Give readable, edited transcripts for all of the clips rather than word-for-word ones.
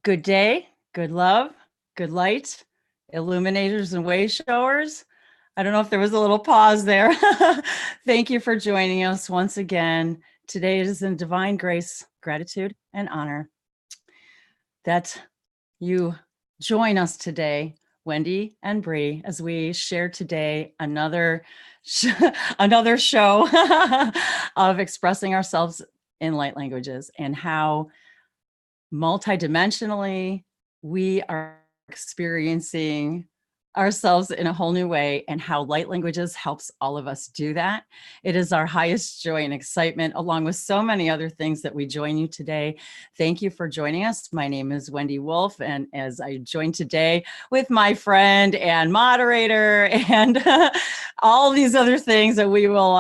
Good day, good love, good light, illuminators and way showers. I don't know if there was a little pause there. Thank you for joining us once again. Today is in divine grace, gratitude, and honor that you join us today, Wendy and Bree, as we share today another another show of expressing ourselves in light languages and how multidimensionally we are experiencing ourselves in a whole new way, and how light languages helps all of us do that. It is our highest joy and excitement, along with so many other things, that we join you today. Thank you for joining us. My name is Wendy Wolf, and as I join today with my friend and moderator and all these other things that we will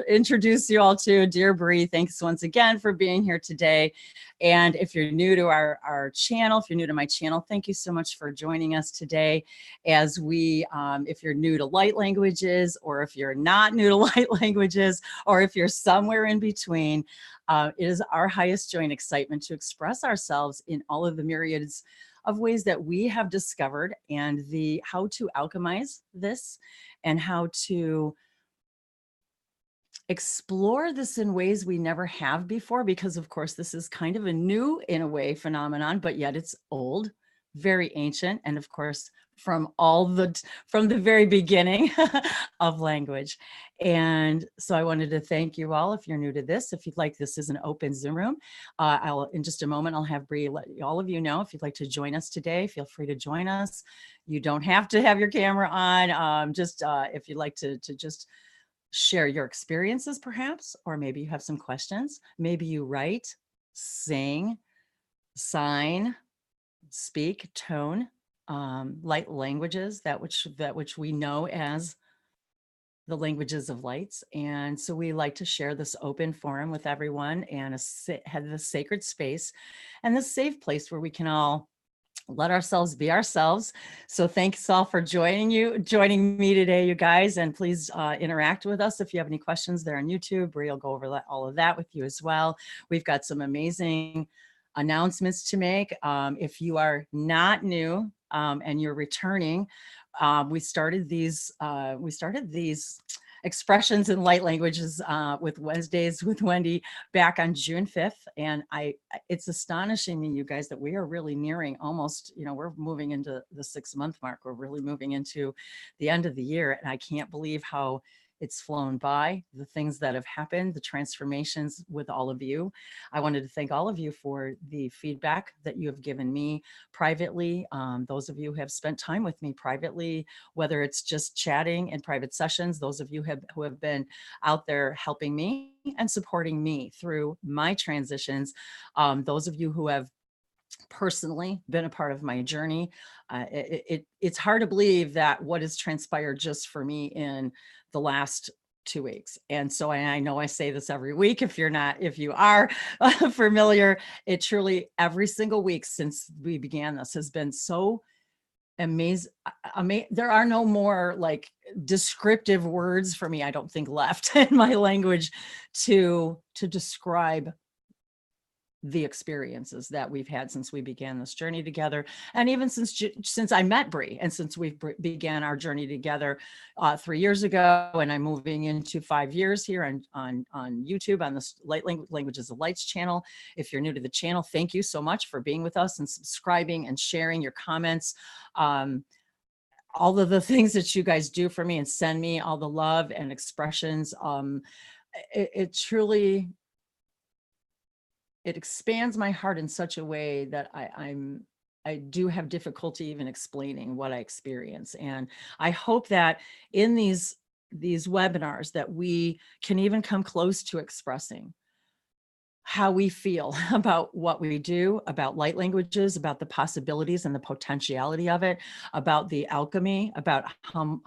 introduce you all to, dear Bree, thanks once again for being here today. And if you're new to our channel, if you're new to my channel, thank you so much for joining us today. As we, if you're new to light languages, or if you're not new to light languages, or if you're somewhere in between, it is our highest joy and excitement to express ourselves in all of the myriads of ways that we have discovered, and how to alchemize this, and how to explore this in ways we never have before, because of course this is kind of a new, in a way, phenomenon, but yet it's old, very ancient, and of course from the very beginning of language. And so I wanted to thank you all. If you're new to this, if you'd like, this is an open Zoom room. In just a moment, I'll have Bree let all of you know if you'd like to join us today. Feel free to join us. You don't have to have your camera on. If you'd like to just share your experiences, perhaps, or maybe you have some questions. Maybe you write, sing, sign, speak, tone, light languages, that which we know as the languages of lights. And so we like to share this open forum with everyone, and have this sacred space and this safe place where we can all let ourselves be ourselves. So thanks all for joining me today, you guys. And please interact with us. If you have any questions there on YouTube, Bree will go over all of that with you as well. We've got some amazing announcements to make. If you are not new and you're returning, we started these expressions in light languages with Wednesdays with Wendy back on June 5th. And it's astonishing me, you guys, that we are really nearing almost, we're moving into the 6-month mark. We're really moving into the end of the year. And I can't believe how it's flown by, the things that have happened, the transformations with all of you. I wanted to thank all of you for the feedback that you have given me privately. Those of you who have spent time with me privately, whether it's just chatting in private sessions, those of you who have been out there helping me and supporting me through my transitions, those of you who have personally been a part of my journey. It's hard to believe that what has transpired just for me in the last 2 weeks. And so I know I say this every week. If you are familiar, it truly, every single week since we began this, has been so amazing. There are no more like descriptive words for me, I don't think, left in my language to describe the experiences that we've had since we began this journey together. And even since I met Bree, and since we began our journey together 3 years ago, and I'm moving into 5 years here on YouTube on this Light Languages of Lights channel. If you're new to the channel, thank you so much for being with us and subscribing and sharing your comments. All of the things that you guys do for me and send me, all the love and expressions. It truly, it expands my heart in such a way that I do have difficulty even explaining what I experience. And I hope that in these webinars that we can even come close to expressing how we feel about what we do, about light languages, about the possibilities and the potentiality of it, about the alchemy, about how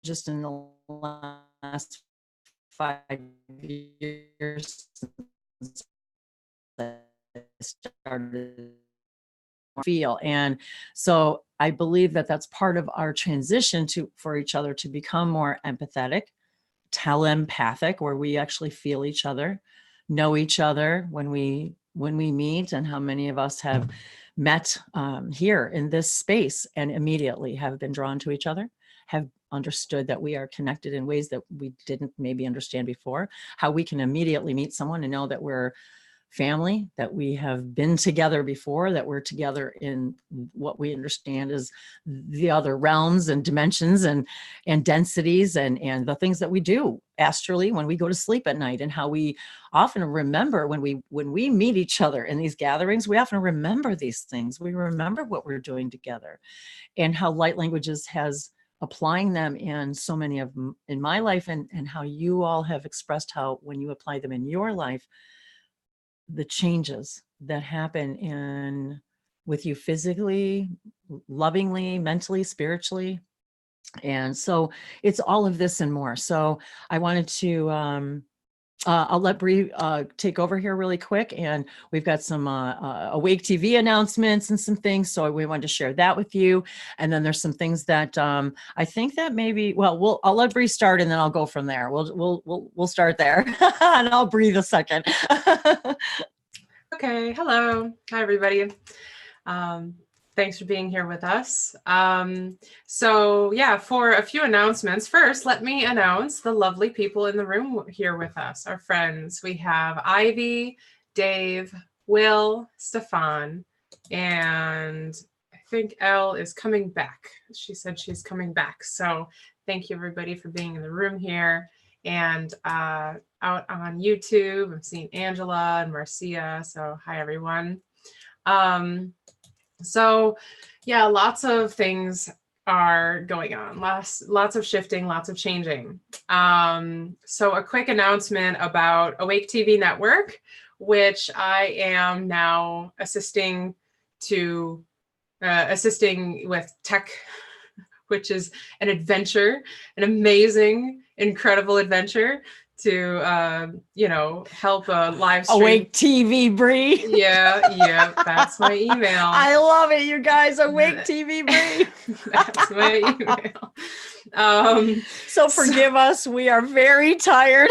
just in the last 5 years since I started feel. And so I believe that that's part of our transition for each other to become more empathetic, telepathic, where we actually feel each other, know each other when we meet, and how many of us have met here in this space and immediately have been drawn to each other, have understood that we are connected in ways that we didn't maybe understand before, how we can immediately meet someone and know that we're family, that we have been together before, that we're together in what we understand as the other realms and dimensions and densities and the things that we do astrally when we go to sleep at night, and how we often remember when we meet each other in these gatherings, we often remember these things. We remember what we're doing together, and how light languages has applying them in so many of in my life, and how you all have expressed how when you apply them in your life, the changes that happen with you physically, lovingly, mentally, spiritually. And so it's all of this and more. So I wanted to, I'll let Bree take over here really quick. And we've got some Awake TV announcements and some things. So we wanted to share that with you. And then there's some things that I think that maybe, well, I'll let Bree start and then I'll go from there. We'll start there and I'll breathe a second. Okay. Hello. Hi, everybody. Thanks for being here with us. So yeah, for a few announcements. First, let me announce the lovely people in the room here with us, our friends. We have Ivy, Dave, Will, Stefan, and I think Elle is coming back. She said she's coming back. So thank you everybody for being in the room here. And out on YouTube, I'm seeing Angela and Marcia. So hi, everyone. So yeah, lots of things are going on, lots of shifting, lots of changing. So a quick announcement about Awake TV Network, which I am now assisting with tech, which is an adventure, an amazing, incredible adventure to help live stream. Awake TV, Bree. Yeah, that's my email. I love it, you guys. Awake TV, Bree. That's my email. So forgive us. We are very tired.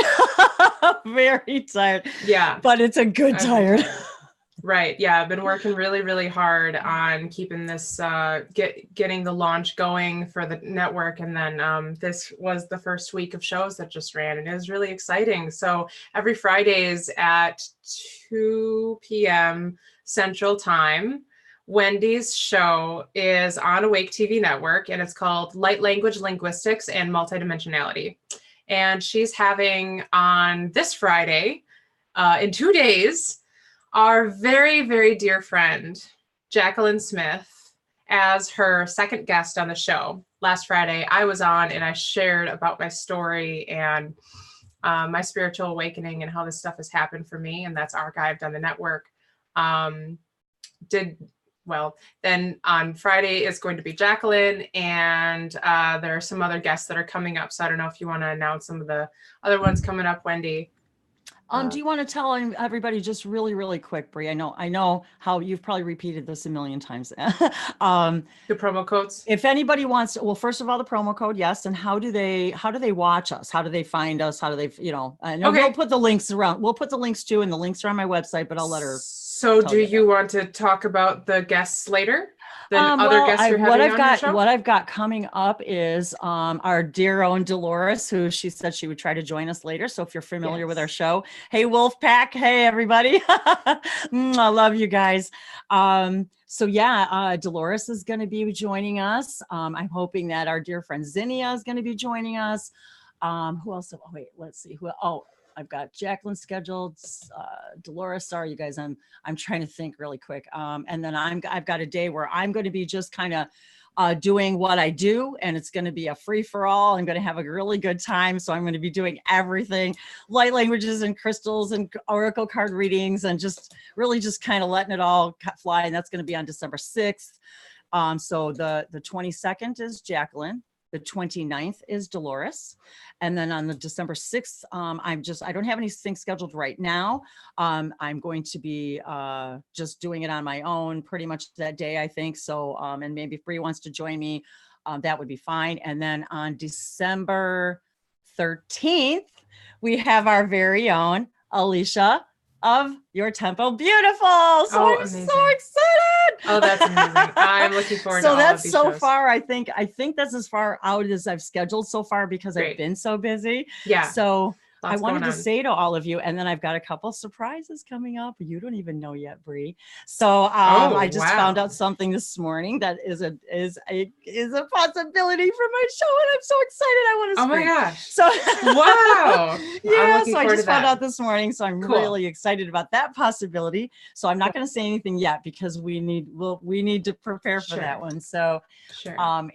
Very tired. Yeah. But it's a good tired. Right. Yeah. I've been working really, really hard on keeping this, getting the launch going for the network. And then this was the first week of shows that just ran, and it was really exciting. So every Fridays at 2 p.m. Central Time, Wendy's show is on Awake TV Network, and it's called Light Language Linguistics and Multidimensionality. And she's having on this Friday, in 2 days, our very, very dear friend, Jacqueline Smith, as her second guest on the show. Last Friday, I was on and I shared about my story and my spiritual awakening and how this stuff has happened for me. And that's archived on the network. Then on Friday is going to be Jacqueline, and there are some other guests that are coming up. So I don't know if you want to announce some of the other ones coming up, Wendy. Do you want to tell everybody just really, really quick, Bree? I know how you've probably repeated this a million times. The promo codes. If anybody wants to, well, first of all, the promo code, yes. And how do they watch us? How do they find us? How do they, I know we'll put the links around. We'll put the links too, and the links are on my website, but I'll let her. So do you want to talk about the guests later? What I've got coming up is our dear own Dolores, who she said she would try to join us later. So if you're familiar with our show, hey Wolfpack, hey everybody, I love you guys. Dolores is going to be joining us. I'm hoping that our dear friend Zinnia is going to be joining us. Who else? Oh, wait, let's see. I've got Jacqueline scheduled, Dolores. Sorry, you guys, I'm trying to think really quick. And then I've got a day where I'm going to be just kind of doing what I do, and it's going to be a free for all. I'm going to have a really good time. So I'm going to be doing everything, light languages and crystals and oracle card readings, and just really just kind of letting it all fly. And that's going to be on December 6th. So the 22nd is Jacqueline. The 29th is Dolores. And then on the December 6th, I don't have anything scheduled right now. I'm going to be just doing it on my own pretty much that day, I think. So, and maybe if Bree wants to join me, that would be fine. And then on December 13th, we have our very own Alicia of Your Temple Beautiful. So I'm amazing. so excited. Oh, that's amazing. I'm looking forward to all that's of these so shows. far. I think that's as far out as I've scheduled so far because I've been so busy. Yeah. So Lots I wanted to on. say to all of you, and then I've got a couple surprises coming up. You don't even know yet, Bree. So I just found out something this morning that is a possibility for my show, and I'm so excited. I want to scream. Oh my gosh! So wow. Yeah. So I just found out this morning, so I'm really excited about that possibility. So I'm not going to say anything yet because we need to prepare for that one. So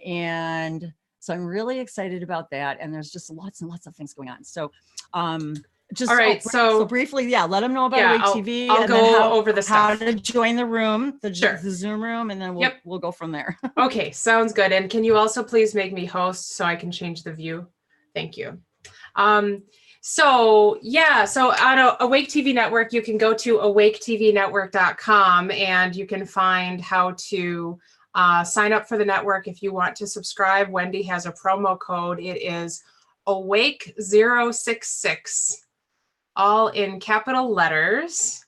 and so I'm really excited about that. And there's just lots and lots of things going on. So just all right. So briefly, let them know about Awake TV. I'll go over the how stuff. to join the room, the Zoom room, and then we'll go from there. Okay, sounds good. And can you also please make me host so I can change the view? Thank you. So on Awake TV Network, you can go to awaketvnetwork.com and you can find how to sign up for the network. If you want to subscribe, Wendy has a promo code. It is awake066, all in capital letters.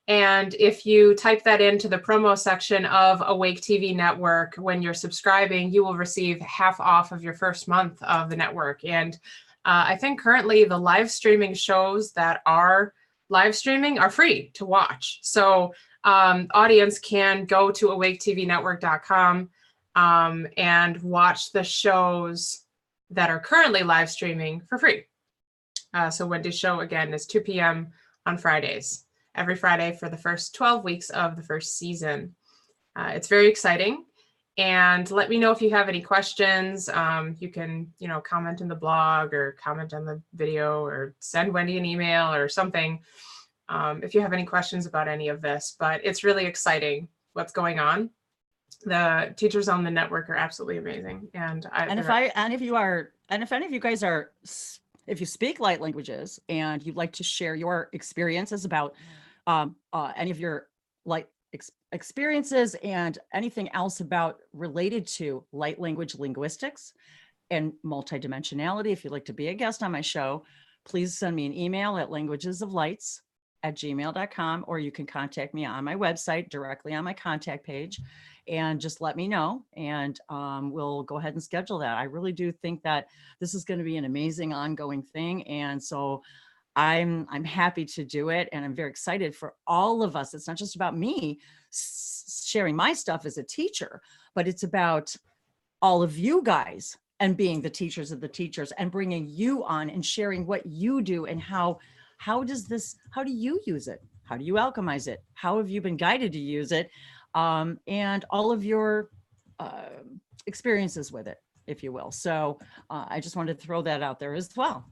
And if you type that into the promo section of Awake TV Network, when you're subscribing, you will receive half off of your first month of the network. And I think currently the live streaming shows that are live streaming are free to watch. So audience can go to awaketvnetwork.com and watch the shows that are currently live streaming for free. So Wendy's show, again, is 2 p.m. on Fridays, every Friday for the first 12 weeks of the first season. It's very exciting. And let me know if you have any questions. You can, comment in the blog or comment on the video or send Wendy an email or something if you have any questions about any of this. But it's really exciting what's going on. The teachers on the network are absolutely amazing. If you speak light languages and you'd like to share your experiences about any of your light experiences and anything else related to light language linguistics and multidimensionality, if you'd like to be a guest on my show, please send me an email at languagesoflights@gmail.com, or you can contact me on my website directly on my contact page and just let me know, and we'll go ahead and schedule that. I really do think that this is going to be an amazing ongoing thing. And so I'm happy to do it. And I'm very excited for all of us. It's not just about me sharing my stuff as a teacher, but it's about all of you guys and being the teachers of the teachers and bringing you on and sharing what you do and how do you use it? How do you alchemize it? How have you been guided to use it? And all of your experiences with it, if you will. So I just wanted to throw that out there as well.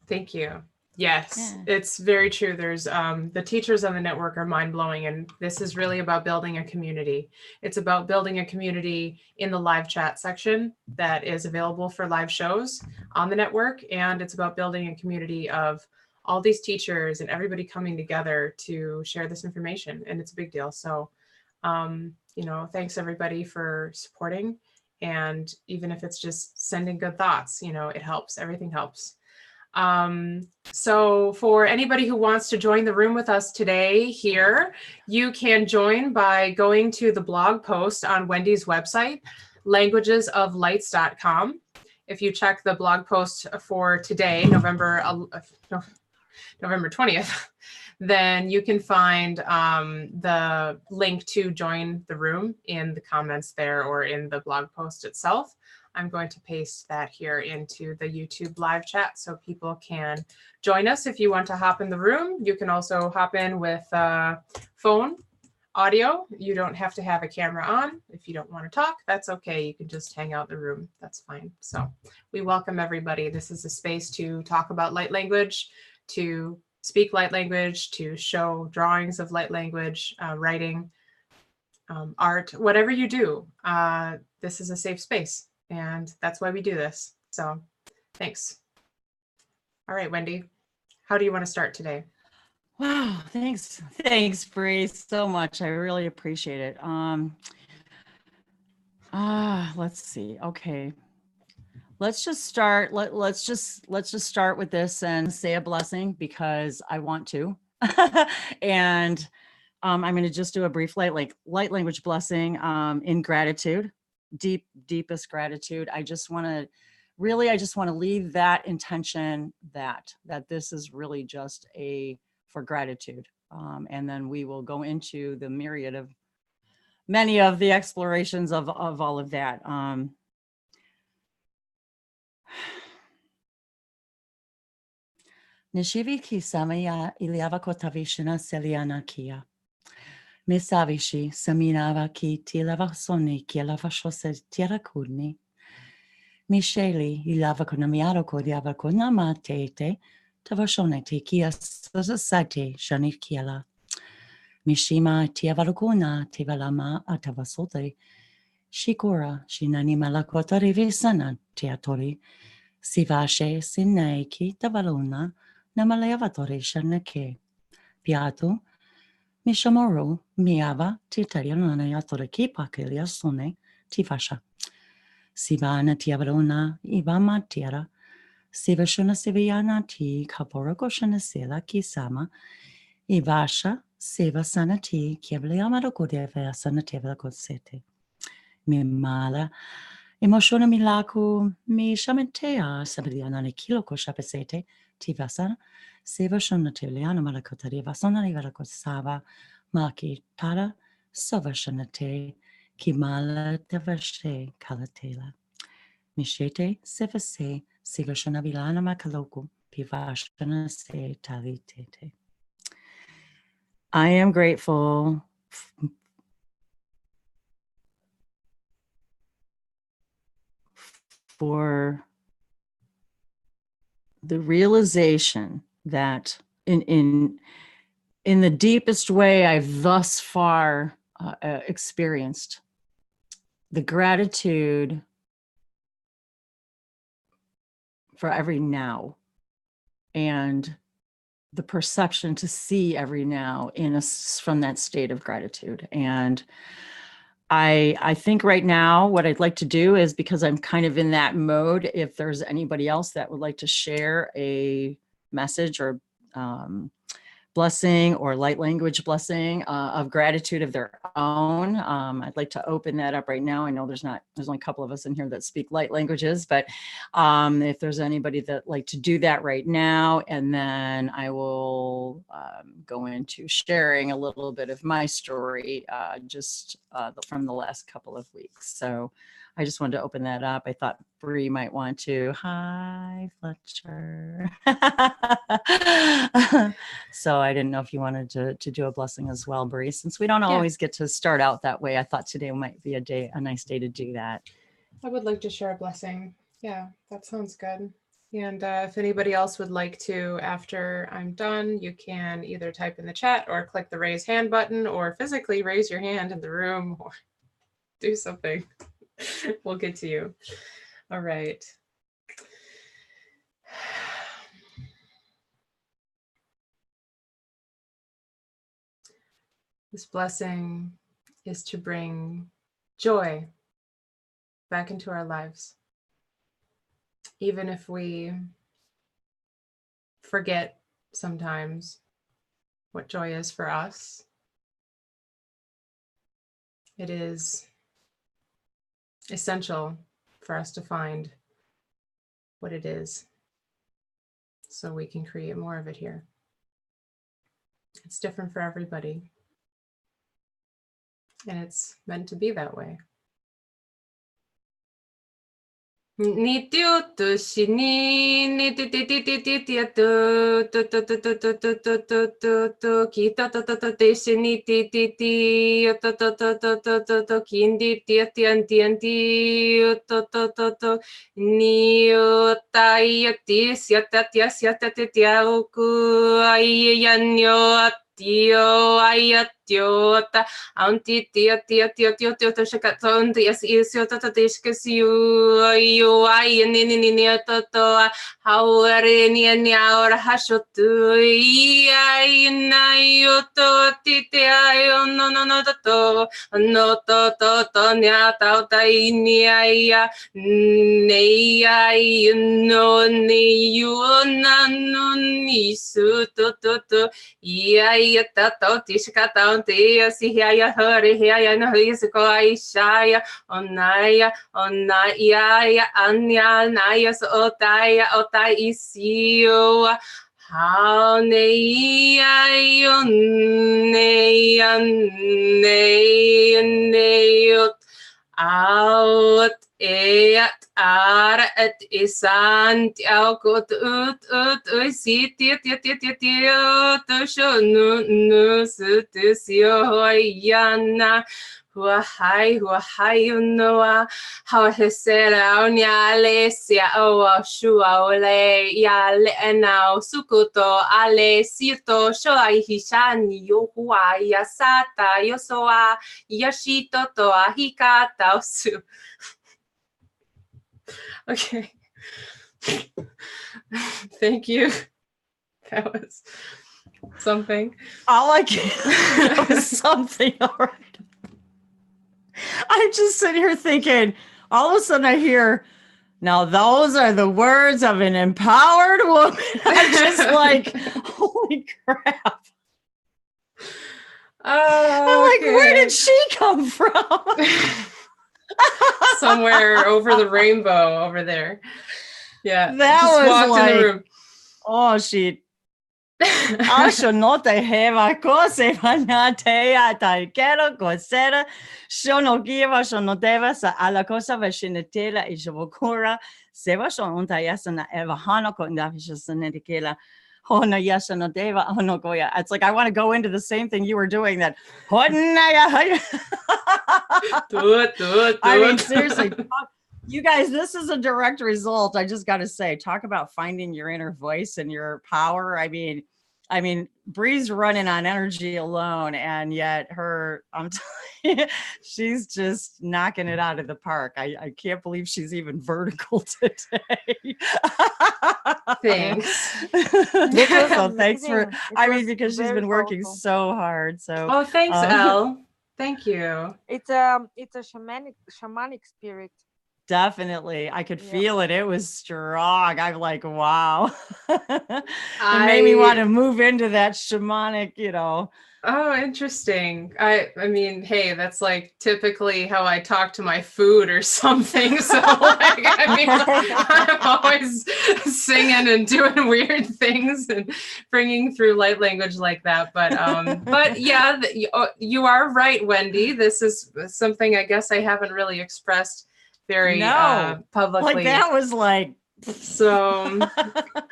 Thank you. Yes, It's very true. There's the teachers on the network are mind-blowing, and this is really about building a community. It's about building a community in the live chat section that is available for live shows on the network, and it's about building a community of all these teachers and everybody coming together to share this information, and it's a big deal. So thanks everybody for supporting, and even if it's just sending good thoughts, it helps. Everything helps. So for anybody who wants to join the room with us today here, you can join by going to the blog post on Wendy's website, languagesoflights.com. If you check the blog post for today, November 20th, then you can find the link to join the room in the comments there or in the blog post itself. I'm going to paste that here into the YouTube live chat so people can join us. If you want to hop in the room, you can also hop in with phone audio. You don't have to have a camera on. If you don't want to talk, that's okay. You can just hang out in the room. That's fine. So we welcome everybody. This is a space to talk about light language, to speak light language, to show drawings of light language, writing, art, whatever you do. This is a safe space. And that's why we do this. So thanks. All right, Wendy, how do you want to start today? Wow, thanks. Thanks, Bree, so much. I really appreciate it. Let's see. Okay. Let's just start. Let's just start with this and say a blessing because I want to. And I'm going to just do a brief light language blessing in gratitude, deepest gratitude. I just want to leave that intention that this is really just for gratitude. And then we will go into the myriad of many of the explorations of all of that. Nishivi ki samaya iliava kotavishana seliana kia. Misavishi saminava ki tilava soni kielava shose tira kudni. Misheli ilava konamiaro kodiava konama tete tavashone te kia sate shani kiela. Mishima tiavalukuna tivalama atavasote. Shikura shinani malakota rivisana teatori. Sivashe sinai ki tavaluna namaleavatori shanake. Piatu Mishamoru miava titariana yatora ki pakelia sone tifasha. Sivana tiavaluna ibama tiara. Sivashuna siviana ti kaporokoshana sela kisama. Ivasha seva sanati kiavliamado kodeva sanateva kosete. Mimala emoshona milaku mi shamatea sabiriana ne kilo koshapesete tivasana seva shona teliana malakotari vasona nivara kosava maki tara savashanate kimala devashe kalatela mishete sevase sivashona vilana makaloku pivashana se talitete. I am grateful for the realization that in the deepest way I've thus far experienced, the gratitude for every now and the perception to see every now from that state of gratitude. And I think right now what I'd like to do is, because I'm kind of in that mode, if there's anybody else that would like to share a message or blessing or light language blessing of gratitude of their own, I'd like to open that up right now. I know there's only a couple of us in here that speak light languages, but if there's anybody that like to do that right now, and then I will go into sharing a little bit of my story just from the last couple of weeks. So I just wanted to open that up. I thought Bree might want to. Hi, Fletcher. So I didn't know if you wanted to do a blessing as well, Bree. Since we don't always get to start out that way, I thought today might be a nice day to do that. I would like to share a blessing. Yeah, that sounds good. And if anybody else would like to, after I'm done, you can either type in the chat or click the raise hand button or physically raise your hand in the room or do something. We'll get to you. All right. This blessing is to bring joy back into our lives. Even if we forget sometimes what joy is for us, it is essential for us to find what it is so we can create more of it here. It's different for everybody, and it's meant to be that way. Nityo to shini nityo to kita to shini to kindi to niyo tai tis yata oku ai yanyo tio aya tio ta anti tio tio tio tio tio to shaka ton ti as is yo to tishkas you ay ni to how are ni ahora hashotu ay na yo to ti te ay no to nya ta ta ni ay nei ay no ni you na no ni su to ia tato tishka taunti si ya hurry ya no is ko aishaya onaya ya anya naya so otai isio how nei out et ar et isant aukot ut si ti to show no sio yana hua hai no how hesera onyale sia o shua ole ya le now sukuto ale sito sho ai hishani yo hua ya sata yo soa yashito to ahikata su. Okay. Thank you. That was something. All I can that was something. All right. I'm just sitting here thinking, all of a sudden I hear, now those are the words of an empowered woman. I'm just like, holy crap. I'm like, where did she come from? Somewhere over the rainbow over there. Yeah. That just was walked like, in the room. Oh, shit. Asho no te heva kose vanatea tai kero kosera shono giva shono deva sa ala cosa vashinetela ishavokura seva shono tayasana eva hano kondavishasanekela hona yasana deva hono goya. It's like I want to go into the same thing you were doing that. I mean, seriously. You guys, this is a direct result. I just got to say, talk about finding your inner voice and your power. I mean, Bree's running on energy alone, and yet I'm telling you, she's just knocking it out of the park. I can't believe she's even vertical today. Thanks. So thanks for, because she's been working so hard. So. Oh, thanks, Elle. Thank you. It's a shamanic spirit. Definitely. I could feel it. It was strong. I'm like, wow. It made me want to move into that shamanic, Oh, interesting. I mean, hey, that's like typically how I talk to my food or something. So like, I'm always singing and doing weird things and bringing through light language like that. But yeah, you are right, Wendy. This is something I guess I haven't really expressed very publicly. Like that was like, so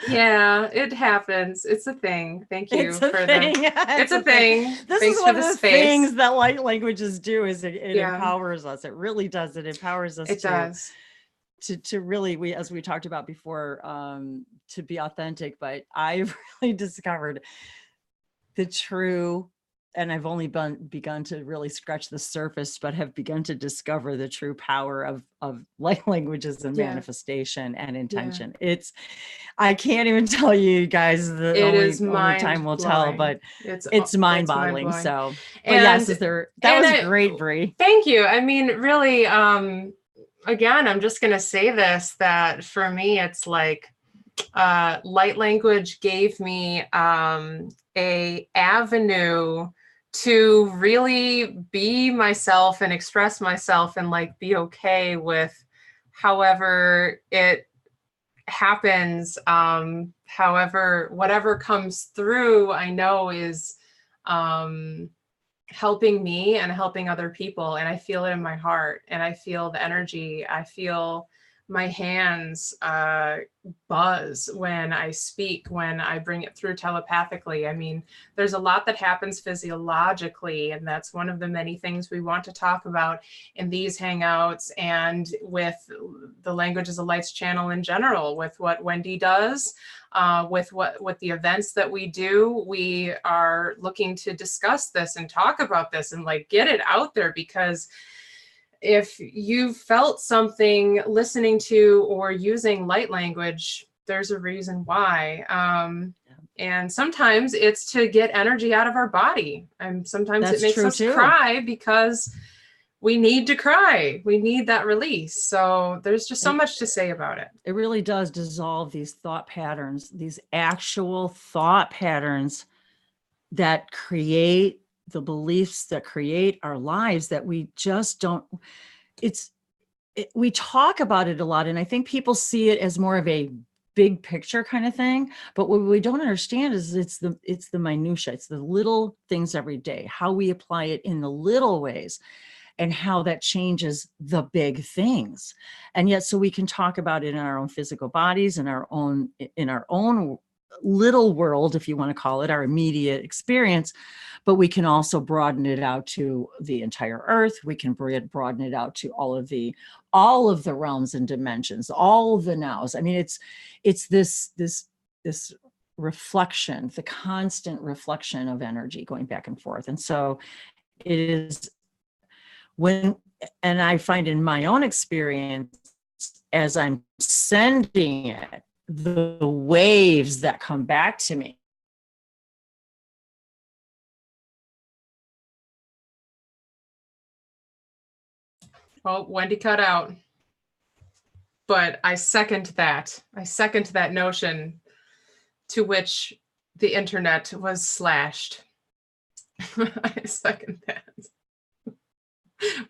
yeah, it happens. It's a thing. Thank you for that. It's a thing. This Thanks is one for of the space. things that light languages do is it empowers us. It really does. It empowers us. It does. To really, as we talked about before, to be authentic. But I've really discovered the true, and I've only begun to really scratch the surface, but have begun to discover the true power of light languages and manifestation and intention. I can't even tell you guys, only time will tell, but it's mind-boggling. So, but yes, that was great, Bree. Thank you. I mean, really, again, I'm just going to say this, that for me, it's like, light language gave me a avenue to really be myself and express myself and like be okay with however it happens, however, whatever comes through, I know is helping me and helping other people. And I feel it in my heart, and I feel the energy. I feel my hands buzz when I speak, when I bring it through telepathically. I mean, there's a lot that happens physiologically, and that's one of the many things we want to talk about in these hangouts and with the Languages of Lights channel in general, with what Wendy does, with the events that we do. We are looking to discuss this and talk about this and like get it out there, because if you felt something listening to or using light language, there's a reason why. And sometimes it's to get energy out of our body. And sometimes That's it makes true us too. cry because we need to cry. We need that release. So there's just so much to say about it. It really does dissolve these thought patterns, these actual thought patterns that create the beliefs that create our lives that we just don't, we talk about it a lot. And I think people see it as more of a big picture kind of thing. But what we don't understand is it's the minutia, it's the little things every day, how we apply it in the little ways and how that changes the big things. And yet, so we can talk about it in our own physical bodies, in our own little world, if you want to call it, our immediate experience, but we can also broaden it out to the entire earth. We can broaden it out to all of the realms and dimensions, all of the nows. I mean, it's this reflection, the constant reflection of energy going back and forth. And so it is and I find in my own experience, as I'm sending it, the waves that come back to me. Well, Wendy cut out, but I second that. I second that notion, to which the internet was slashed. I second that.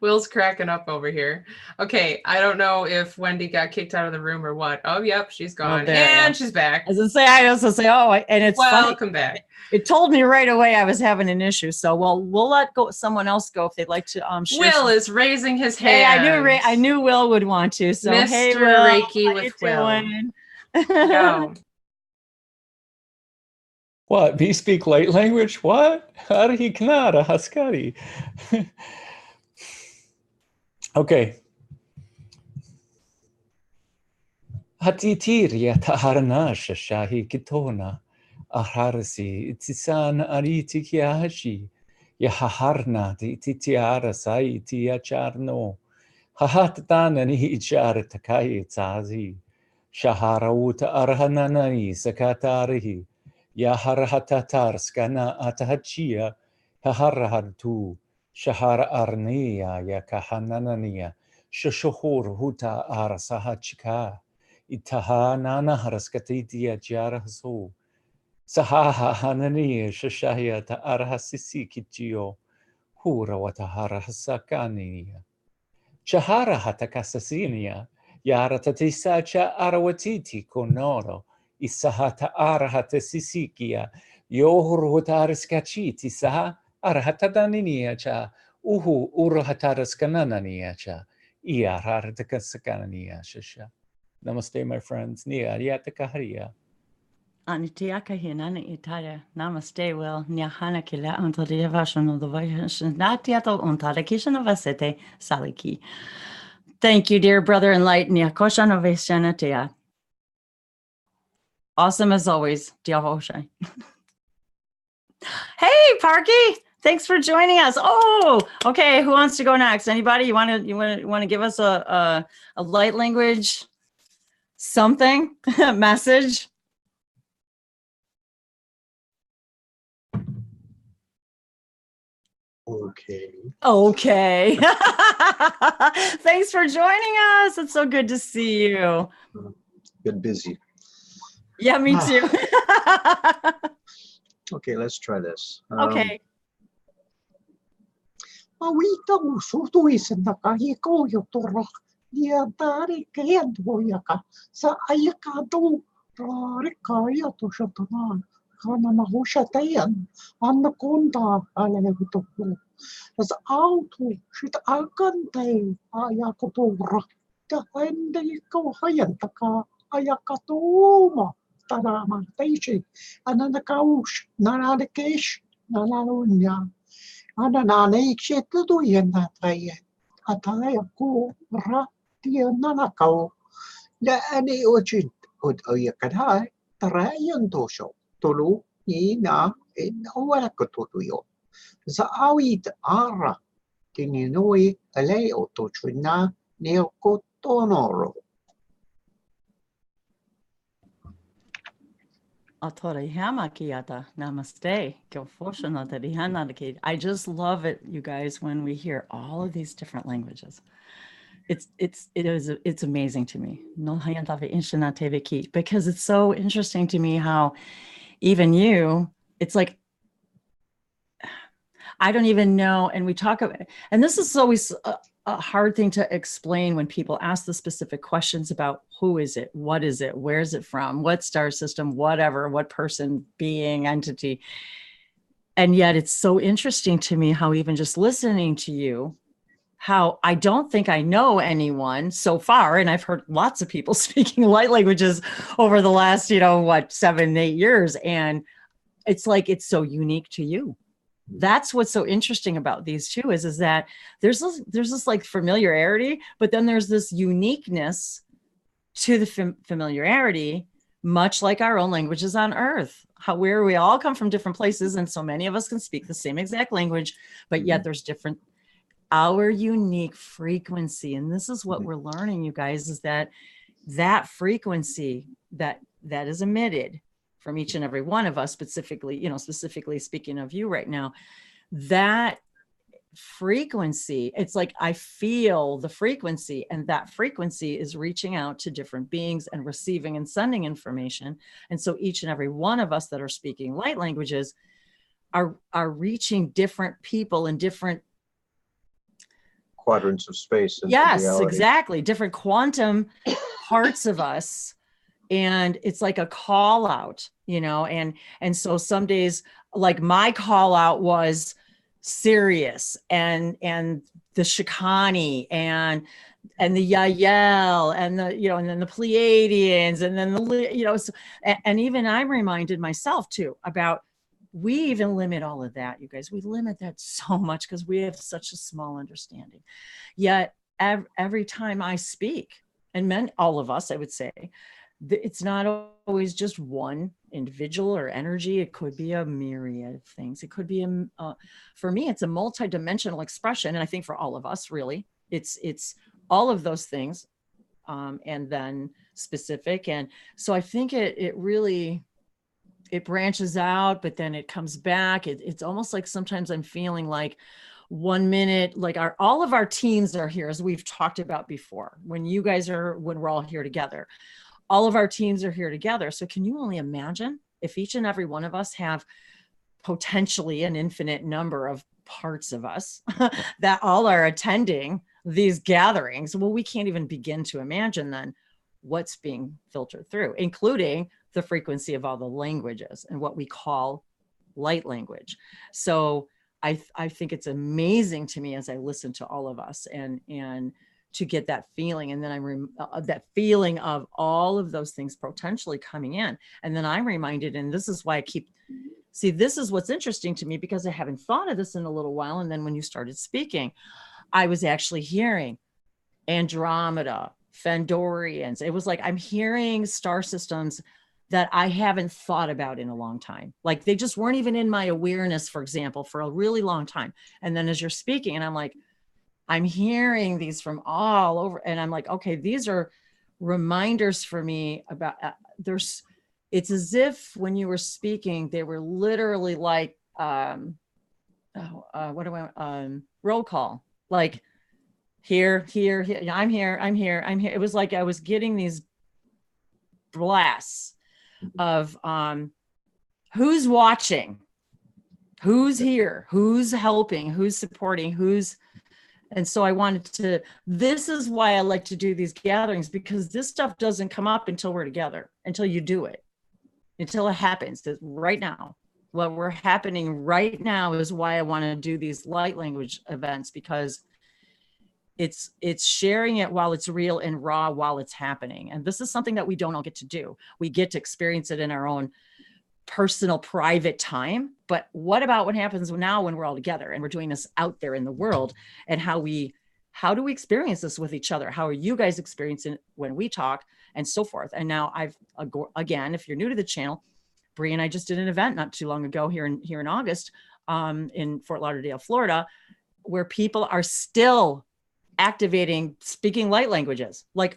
Will's cracking up over here. Okay, I don't know if Wendy got kicked out of the room or what. Oh, yep, she's gone. And she's back. As I say, I also say, and it's welcome funny. Back. It told me right away I was having an issue. So, we'll let someone else go if they'd like to share. Will is raising his hand. Hey, I knew Will would want to. So, Mr. Hey, Will, Reiki with Will. Go. What? Me speak light language? What? Hari Kanada Haskari. Okay. Hatitiria taharnasha shahi kitona aharasi itisan ariti kiahashi yaharna titiara sai tiacharno hahatana ni ichar takai tazi shaharauta arhanani sakatarihi yaharhatatar skana atahachia haharhartu Shahara Arnea Yakahanania Shoshohur Huta Arasahachika Itaha Nana Haraskatitia Jarahaso Sahaha Hanania Shashaya Ta Arhasisi Kitio Hura Watahara Hasakania Shahara Hatakasasinia Yaratatisacha Arawatiti Konoro Isahata Arhatasisikia Yohur Hutariskachiti Saha Arhatadaniacha, Uhu Uruhataraskananiacha, Iarhatakaskananiacha. Namaste, my friends. Nia Yatakaharia. Anitiaka hinana Italia. Namaste, Will. Nyahana kila antaria vashano the vashon natiato untara kishana vasete saliki. Thank you, dear brother in light. Nyakoshana veshanatia. Awesome as always. Diavosha. Hey, Parky. Thanks for joining us. Oh, okay. Who wants to go next? Anybody? You want to give us a light language something message? Okay. Thanks for joining us. It's so good to see you. Been busy. Yeah, me too. Okay, let's try this. Okay. Awita usutuisen nakahiko yotora dia tari kendoyaka sa ayaka do rarikaya to shatanan kana mahushatayan anakonda alevito as auto shit akante ayakotora hindi ko hayan taka ayakatuma tarama taishi ananakaush nananakesh nanalunya anananaikshi tuduyan nataya atayaku ra tia nanakau la ani ojin od ayakadai tarayan dosho tulu ina in awalakatuyo zaawit ara tininui alay otochuna neokotonoro. Namaste. I just love it, you guys, when we hear all of these different languages. It's amazing to me. Because it's so interesting to me how even you, it's like, I don't even know. And we talk about, and this is always a hard thing to explain when people ask the specific questions about who is it, what is it, where is it from, what star system, whatever, what person, being, entity. And yet it's so interesting to me how even just listening to you, how I don't think I know anyone so far. And I've heard lots of people speaking light languages over the last, 7, 8 years. And it's like, it's so unique to you. That's what's so interesting about these two is that there's this like familiarity, but then there's this uniqueness to the familiarity, much like our own languages on Earth, where we all come from different places. And so many of us can speak the same exact language, but yet there's our unique frequency. And this is what we're learning, you guys, is that frequency that is emitted from each and every one of us, specifically speaking of you right now, that frequency, it's like I feel the frequency, and that frequency is reaching out to different beings and receiving and sending information. And so each and every one of us that are speaking light languages are reaching different people in different quadrants of space. Yes, reality. Exactly. Different quantum parts of us. And it's like a call out, and so some days, like my call out was Sirius and the Shikani and the Yael and and then the Pleiadians and then and even I'm reminded myself too about, we even limit all of that, you guys. We limit that so much because we have such a small understanding. Yet every time I speak, and all of us, I would say, it's not always just one individual or energy. It could be a myriad of things. It could be for me, it's a multidimensional expression. And I think for all of us, really, it's all of those things, and then specific. And so I think it really, it branches out, but then it comes back. It's almost like sometimes I'm feeling like 1 minute, like all of our teams are here, as we've talked about before, when we're all here together. All of our teams are here together. So can you only imagine if each and every one of us have potentially an infinite number of parts of us that all are attending these gatherings? Well, we can't even begin to imagine then what's being filtered through, including the frequency of all the languages and what we call light language. So I think it's amazing to me as I listen to all of us and to get that feeling. And then that feeling of all of those things potentially coming in. And then I'm reminded, and this is why this is what's interesting to me, because I haven't thought of this in a little while. And then when you started speaking, I was actually hearing Andromeda, Fandorians. It was like, I'm hearing star systems that I haven't thought about in a long time. Like they just weren't even in my awareness, for example, for a really long time. And then as you're speaking, and I'm like, I'm hearing these from all over, and I'm like, okay, these are reminders for me about it's as if when you were speaking, they were literally like, roll call, like here, I'm here. It was like I was getting these blasts of who's watching, who's here, who's helping, who's supporting, and so I wanted this is why I like to do these gatherings, because this stuff doesn't come up until we're together, until you do it, until it happens. Right now, what we're happening right now is why I want to do these light language events, because it's sharing it while it's real and raw while it's happening. And this is something that we don't all get to do. We get to experience it in our own personal, private time. But what about what happens now when we're all together and we're doing this out there in the world, and how do we experience this with each other? How are you guys experiencing it when we talk, and so forth? And now again, if you're new to the channel, Bree and I just did an event not too long ago here in August, in Fort Lauderdale, Florida, where people are still activating speaking light languages. Like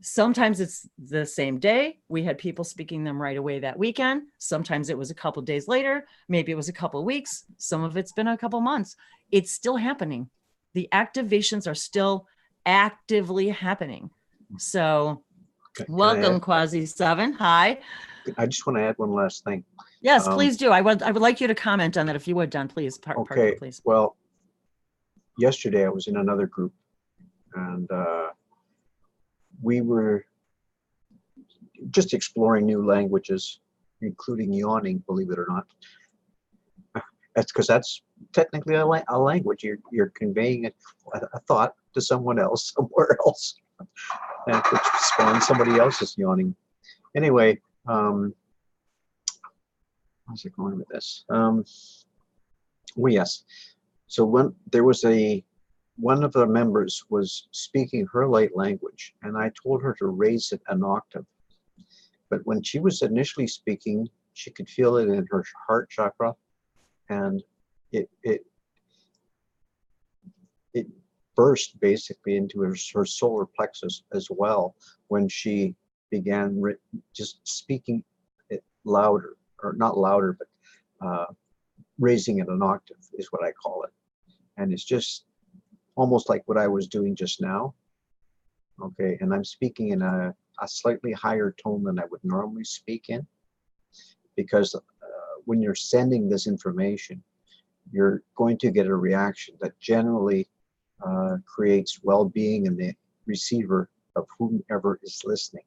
sometimes it's the same day. We had people speaking them right away that weekend. Sometimes it was a couple days later. Maybe it was a couple of weeks. Some of it's been a couple months. It's still happening. The activations are still actively happening. So welcome, Quasi 7. Hi. I just want to add one last thing. Yes, please do. I would like you to comment on that if you would, Don, please. Okay. Please. Well, yesterday I was in another group, and we were just exploring new languages, including yawning, believe it or not. That's because that's technically a language. You're conveying a thought to someone else somewhere else, and which spawns somebody else's yawning. Anyway, how's it going with this? Yes. So when there was one of the members was speaking her light language, and I told her to raise it an octave. But when she was initially speaking, she could feel it in her heart chakra, and it burst basically into her solar plexus as well when she began just speaking it louder, or not louder, but raising it an octave is what I call it. And it's just almost like what I was doing just now. Okay, and I'm speaking in a slightly higher tone than I would normally speak in, because when you're sending this information, you're going to get a reaction that generally creates well-being in the receiver of whomever is listening.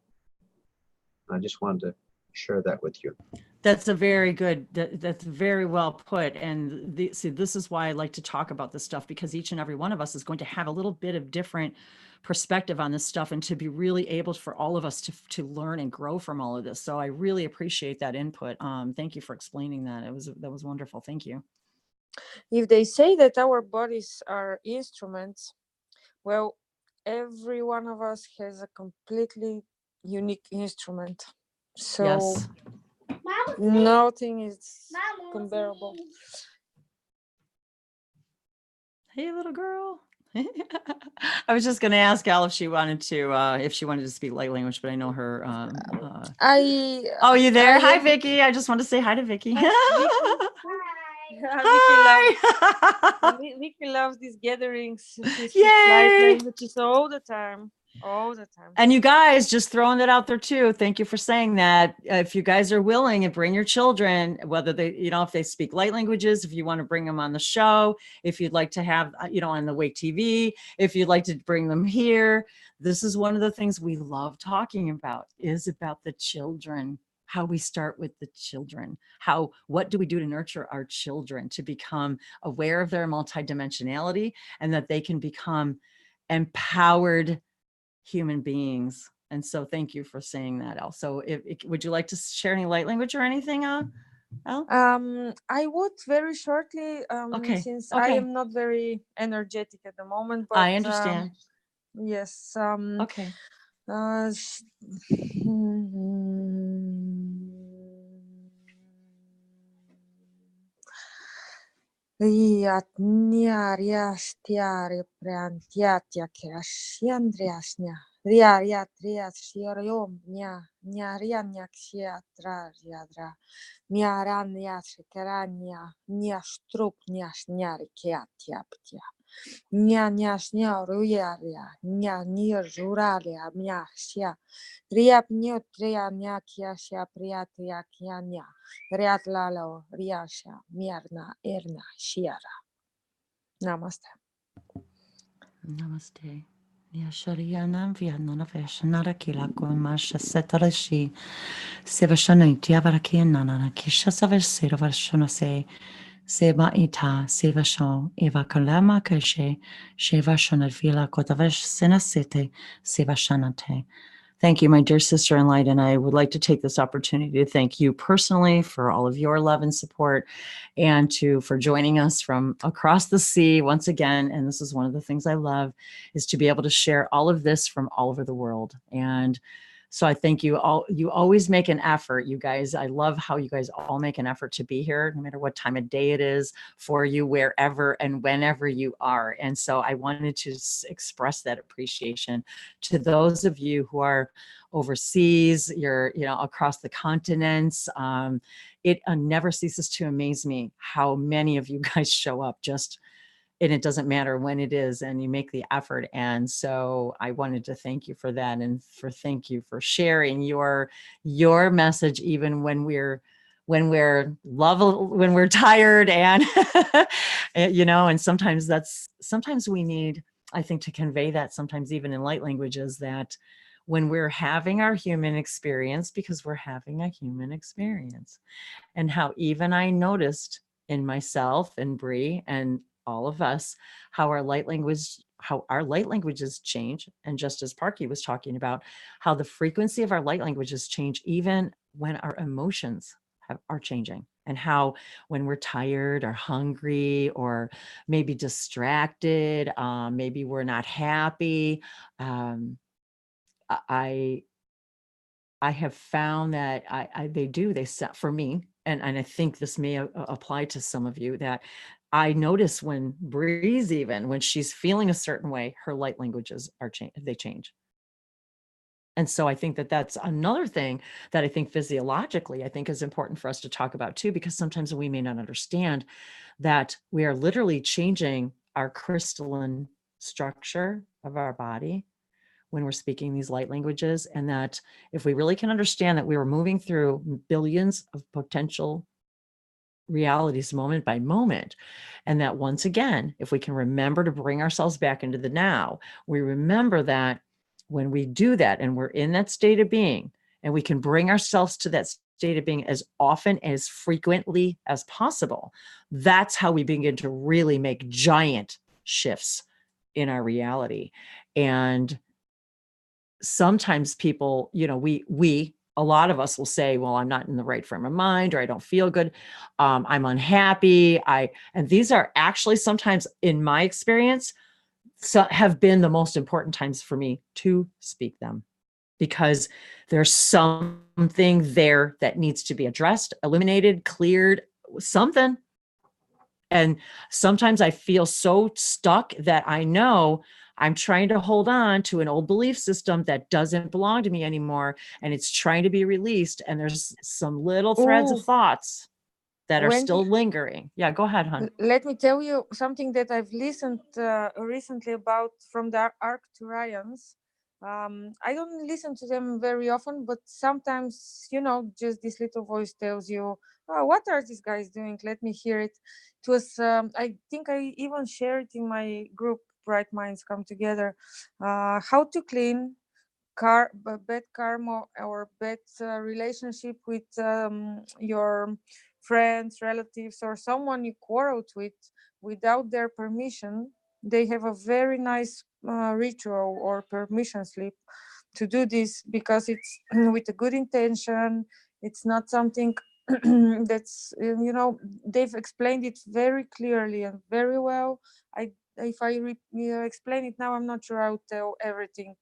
I just wanted to share that with you. That's a very good, that's very well put. And see, this is why I like to talk about this stuff, because each and every one of us is going to have a little bit of different perspective on this stuff, and to be really able for all of us to learn and grow from all of this. So I really appreciate that input. Thank you for explaining that. That was wonderful. Thank you. If they say that our bodies are instruments, well, every one of us has a completely unique instrument. So Yes. nothing is comparable. Hey, little girl. I was just going to ask Al if she wanted to speak light language, but I know her. Oh, you there? Hi, Vicky. I just want to say hi to Vicky. Hi. Vicky loves these gatherings. Yay! Which is all the time. And you guys, just throwing that out there too. Thank you for saying that. If you guys are willing, and bring your children, whether they, if they speak light languages, if you want to bring them on the show, if you'd like to have, on the Wake TV, if you'd like to bring them here, this is one of the things we love talking about, is about the children. How we start with the children. What do we do to nurture our children to become aware of their multidimensionality, and that they can become empowered human beings. And so thank you for saying that, El. So would you like to share any light language or anything, El? I would very shortly, since I am not very energetic at the moment, but I understand. Yes. Okay. Namaste. Namaste. Yashariyanam Vianana Veshanara Kilako Masha Setarashi Sevashana Tiavarakianana Kisha Savasira Varshana say Seba ita, seva shon, eva kalama keshe, sheva shonadvila kotavesh senasete, seva shanate. Thank you, my dear sister in light. And I would like to take this opportunity to thank you personally for all of your love and support, and for joining us from across the sea once again. And this is one of the things I love, is to be able to share all of this from all over the world. And so I thank you all. You always make an effort, you guys. I love how you guys all make an effort to be here, no matter what time of day it is for you, wherever and whenever you are. And so I wanted to express that appreciation to those of you who are overseas, you're, across the continents. It never ceases to amaze me how many of you guys show up and it doesn't matter when it is, and you make the effort. And so I wanted to thank you for that, and thank you for sharing your message, even when we're tired, and and sometimes we need, I think, to convey that, sometimes even in light languages, that when we're having our human experience, because we're having a human experience, and how even I noticed in myself and Bree and all of us, how our light languages change. And just as Parky was talking about, how the frequency of our light languages change even when our emotions are changing, and how when we're tired or hungry or maybe distracted, maybe we're not happy. I have found that they set for me, and I think this may apply to some of you, that I notice when Bree's, even when she's feeling a certain way, her light languages they change. And so I think that that's another thing that I think physiologically, I think is important for us to talk about too, because sometimes we may not understand that we are literally changing our crystalline structure of our body when we're speaking these light languages. And that if we really can understand that we were moving through billions of potential realities moment by moment, and that once again, if we can remember to bring ourselves back into the now, we remember that when we do that and we're in that state of being, and we can bring ourselves to that state of being as often, as frequently as possible, that's how we begin to really make giant shifts in our reality. And sometimes people, a lot of us will say, well, I'm not in the right frame of mind, or I don't feel good. I'm unhappy. And these are actually sometimes, in my experience, have been the most important times for me to speak them, because there's something there that needs to be addressed, eliminated, cleared, something. And sometimes I feel so stuck that I know I'm trying to hold on to an old belief system that doesn't belong to me anymore, and it's trying to be released. And there's some little threads of Oh, thoughts that are Wendy, still lingering. Yeah, go ahead, hon. let me tell you something that I've listened recently about from the Arcturians. I don't listen to them very often, but sometimes, just this little voice tells you, oh, what are these guys doing? Let me hear it. It was, I think I even shared it in my group, Bright Minds Come Together, how to clean bad karma or bad relationship with your friends, relatives, or someone you quarreled with without their permission. They have a very nice ritual or permission slip to do this, because it's with a good intention. It's not something that's they've explained it very clearly and very well. If I explain it now, I'm not sure I'll tell everything,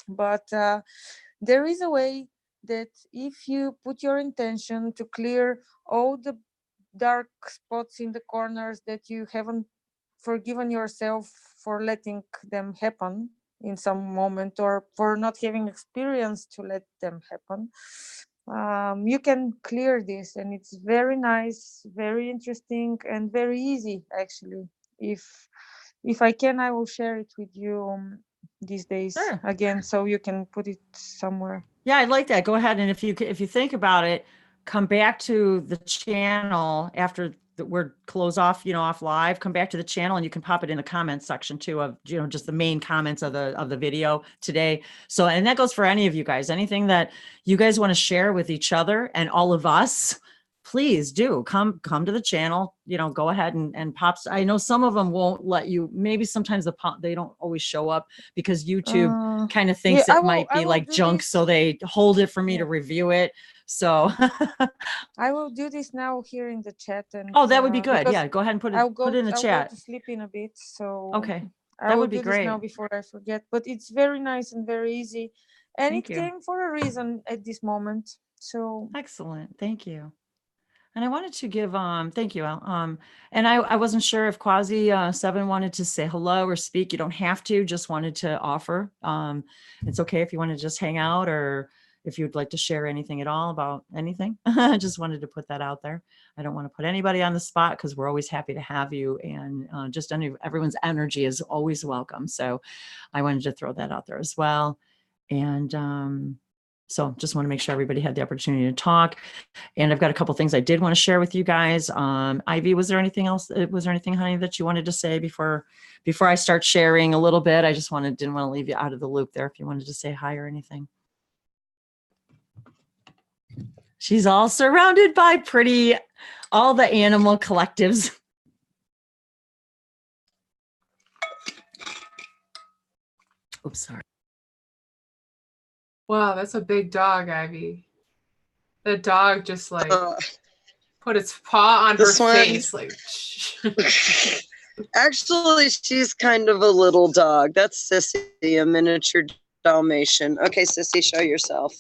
but there is a way that if you put your intention to clear all the dark spots in the corners that you haven't forgiven yourself for letting them happen in some moment, or for not having experience to let them happen, you can clear this, and it's very nice, very interesting, and very easy actually. If I can, I will share it with you these days. Sure. Again, so you can put it somewhere. Yeah, I'd like that. Go ahead. And if you think about it, come back to the channel after we're close off, off live, come back to the channel, and you can pop it in the comments section too, of, just the main comments of the video today. So, and that goes for any of you guys, anything that you guys want to share with each other and all of us, please do come to the channel, go ahead and pops. I know some of them won't let you, maybe sometimes they don't always show up because YouTube kind of thinks it might be like junk. So they hold it for me to review it. So I will do this now here in the chat. And oh, that would be good. Yeah. Go ahead and put it in the I'll chat. go to sleep in a bit. So okay. I That will would be do great. this now before I forget, but it's very nice and very easy. And Thank it you. came for a reason at this moment. So Excellent. Thank you. And I wanted to give, thank you, Al. And I wasn't sure if Quasi 7 wanted to say hello or speak. You don't have to, just wanted to offer. It's okay if you want to just hang out or if you'd like to share anything at all about anything. I just wanted to put that out there. I don't want to put anybody on the spot because we're always happy to have you, and just everyone's energy is always welcome. So I wanted to throw that out there as well. And so just want to make sure everybody had the opportunity to talk. And I've got a couple things I did want to share with you guys. Ivy, was there anything else? Was there anything, honey, that you wanted to say before I start sharing a little bit? I just didn't want to leave you out of the loop there. If you wanted to say hi or anything. She's all surrounded by all the animal collectives. Oops, sorry. Wow, that's a big dog, Ivy. The dog just like put its paw on her face. Like, actually, she's kind of a little dog. That's Sissy, a miniature Dalmatian. Okay, Sissy, show yourself.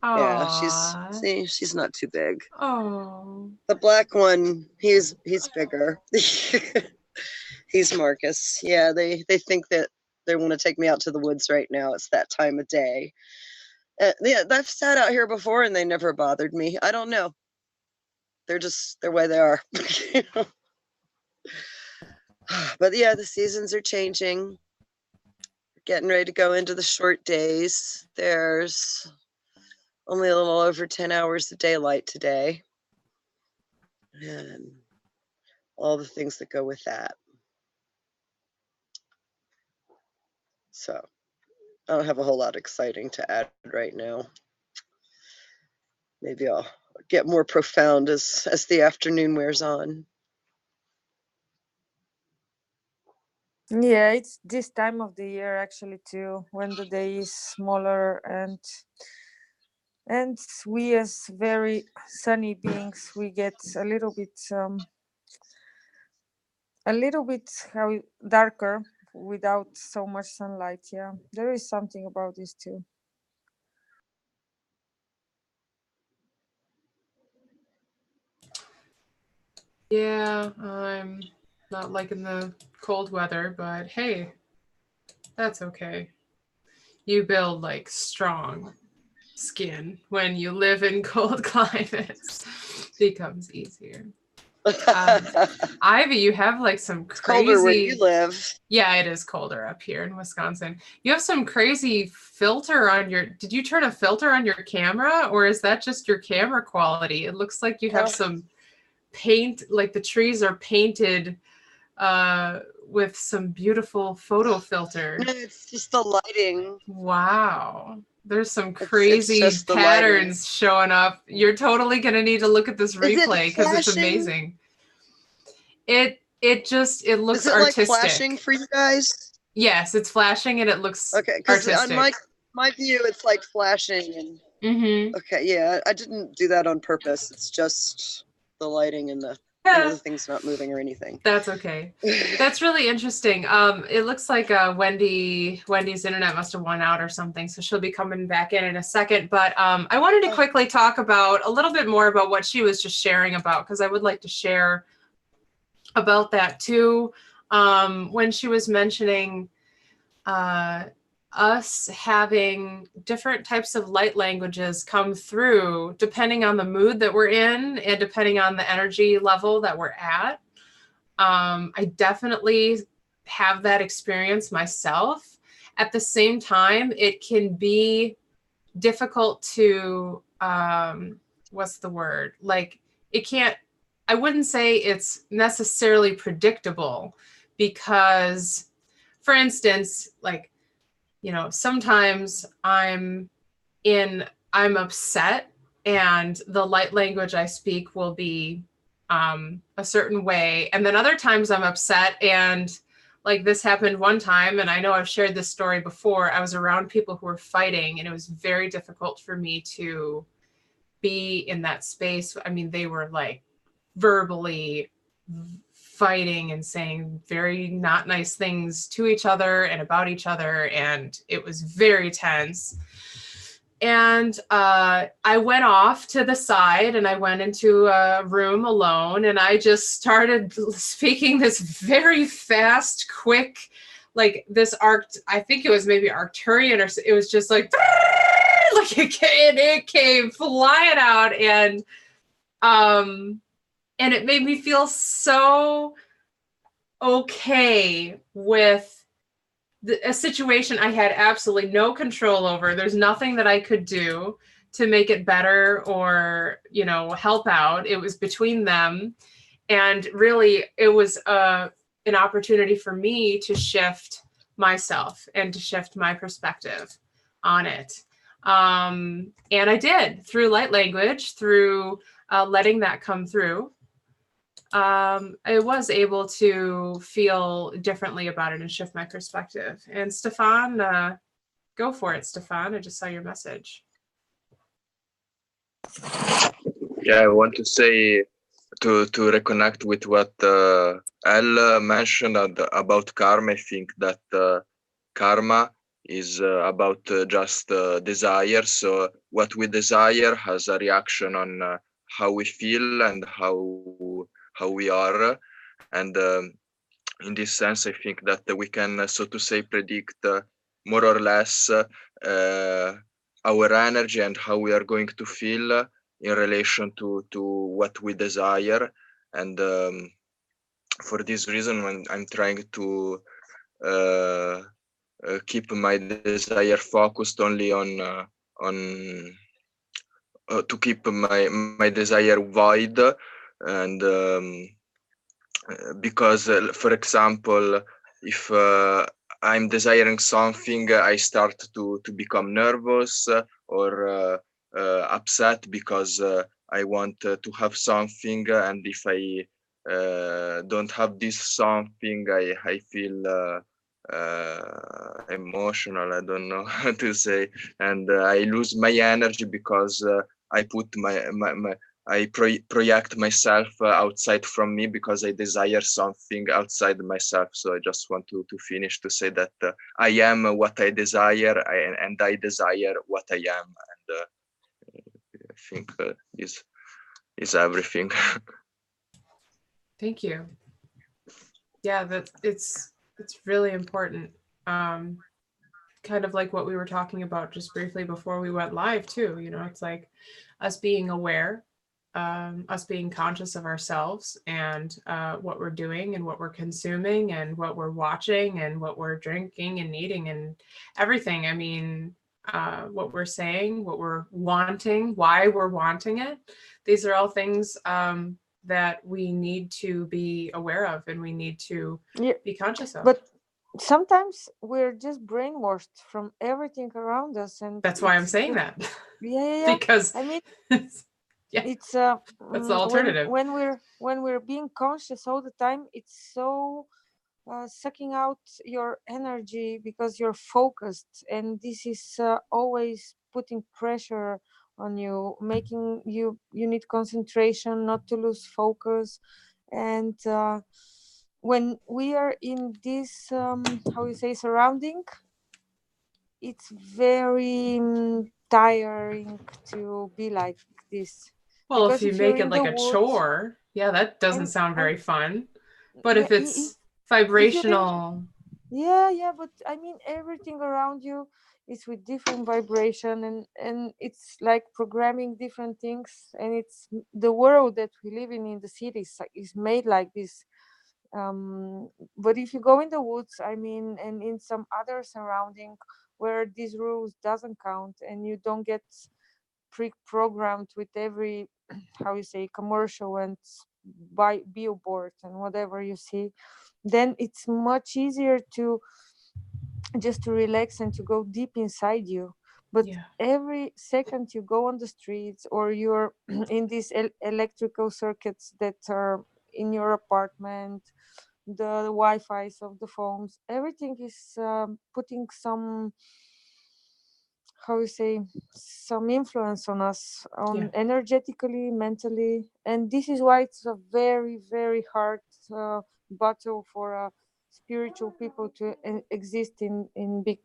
aww. Yeah, she's not too big. Oh. The black one, he's bigger. He's Marcus. Yeah, they think that they want to take me out to the woods right now. It's that time of day. Yeah, I've sat out here before and they never bothered me. I don't know. They're the way they are. But yeah, the seasons are changing. Getting ready to go into the short days. There's only a little over 10 hours of daylight today. And all the things that go with that. So I don't have a whole lot exciting to add right now. Maybe I'll get more profound as the afternoon wears on. yeah, it's this time of the year actually too, when the day is smaller, and we as very sunny beings, we get a little bit darker without so much sunlight. Yeah, there is something about this too. Yeah, I'm not liking the cold weather, but hey, that's okay. You build like strong skin when you live in cold climates. Becomes easier. Ivy, you have like some crazy. Colder where you live. Yeah, it is colder up here in Wisconsin. You have some crazy filter on your. Did you turn a filter on your camera, or is that just your camera quality? It looks like you have some paint, like the trees are painted with some beautiful photo filter. No, it's just the lighting. Wow. There's some crazy it's patterns showing up. You're totally going to need to look at this replay because it's amazing. It looks Is it artistic. Like flashing for you guys? Yes, it's flashing and it looks artistic. On my view, it's like flashing and okay, yeah, I didn't do that on purpose. It's just the lighting and the thing's not moving or anything. That's okay. That's really interesting. It looks like Wendy's internet must have won out or something, so she'll be coming back in a second. But I wanted to quickly talk about a little bit more about what she was just sharing about, because I would like to share about that too. When she was mentioning us having different types of light languages come through depending on the mood that we're in and depending on the energy level that we're at. I definitely have that experience myself. At the same time, it can be difficult to, what's the word? Like, I wouldn't say it's necessarily predictable, because, for instance, like, sometimes I'm upset and the light language I speak will be a certain way. And then other times I'm upset, and like this happened one time, and I know I've shared this story before. I was around people who were fighting, and it was very difficult for me to be in that space. I mean, they were like verbally fighting and saying very not nice things to each other and about each other, and it was very tense. And I went off to the side, and I went into a room alone, and I just started speaking this very fast, quick, like this I think it was maybe Arcturian, or it was just like it came flying out, and it made me feel so okay with a situation I had absolutely no control over. There's nothing that I could do to make it better or, you know, help out. It was between them. And really, it was an opportunity for me to shift myself and to shift my perspective on it. And I did, through light language, through letting that come through. I was able to feel differently about it and shift my perspective. And Stefan, go for it, Stefan. I just saw your message. Yeah, I want to say to reconnect with what Elle mentioned about karma. I think that karma is about just desire. So what we desire has a reaction on how we feel and how we are. And in this sense, I think that we can, so to say, predict more or less our energy and how we are going to feel in relation to what we desire. And for this reason, when I'm trying to keep my desire focused only on to keep my desire wide, and because for example, if I'm desiring something, I start to become nervous or upset because I want to have something, and if I don't have this something, I feel emotional. I don't know how to say, and I lose my energy because I put I project myself outside from me because I desire something outside myself. So I just want to finish to say that I am what I desire, and I desire what I am, and I think is everything. Thank you. Yeah, it's really important. Kind of like what we were talking about just briefly before we went live too. You know, it's like us being aware, us being conscious of ourselves and what we're doing and what we're consuming and what we're watching and what we're drinking and eating and everything. I mean, what we're saying, what we're wanting, why we're wanting it. These are all things that we need to be aware of and we need to be conscious of. But sometimes we're just brainwashed from everything around us, and that's why I'm saying that. Yeah. Because I mean, yeah, it's that's the alternative. when we're being conscious all the time, it's so sucking out your energy because you're focused, and this is always putting pressure on you, making you need concentration not to lose focus. And when we are in this how you say surrounding, it's very tiring to be like this. Well, Because if you make it like a chore, yeah, that doesn't sound very fun. But yeah, if it's vibrational, but I mean, everything around you is with different vibration, and it's like programming different things, and it's the world that we live in the cities is made like this. But if you go in the woods, I mean, and in some other surrounding where these rules doesn't count, and you don't get pre-programmed with every how you say commercial and by billboard and whatever you see, then it's much easier to just to relax and to go deep inside you. But Yeah. every second you go on the streets or you're in these electrical circuits that are in your apartment, the Wi-Fi's of the phones, everything is putting some, how you say, some influence on us, on Yeah. energetically, mentally. And this is why it's a very, very hard battle for spiritual people to exist in big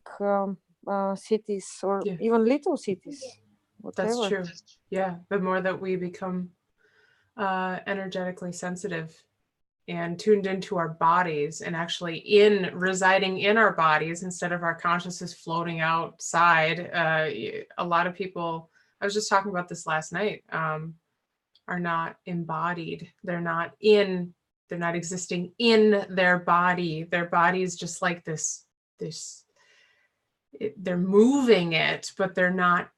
cities or Yeah. even little cities, That's whatever. true. Yeah. The more that we become energetically sensitive and tuned into our bodies and actually residing in our bodies instead of our consciousness floating outside. A lot of people, I was just talking about this last night, are not embodied. They're not existing in their body. Their body is just like they're moving it, but they're not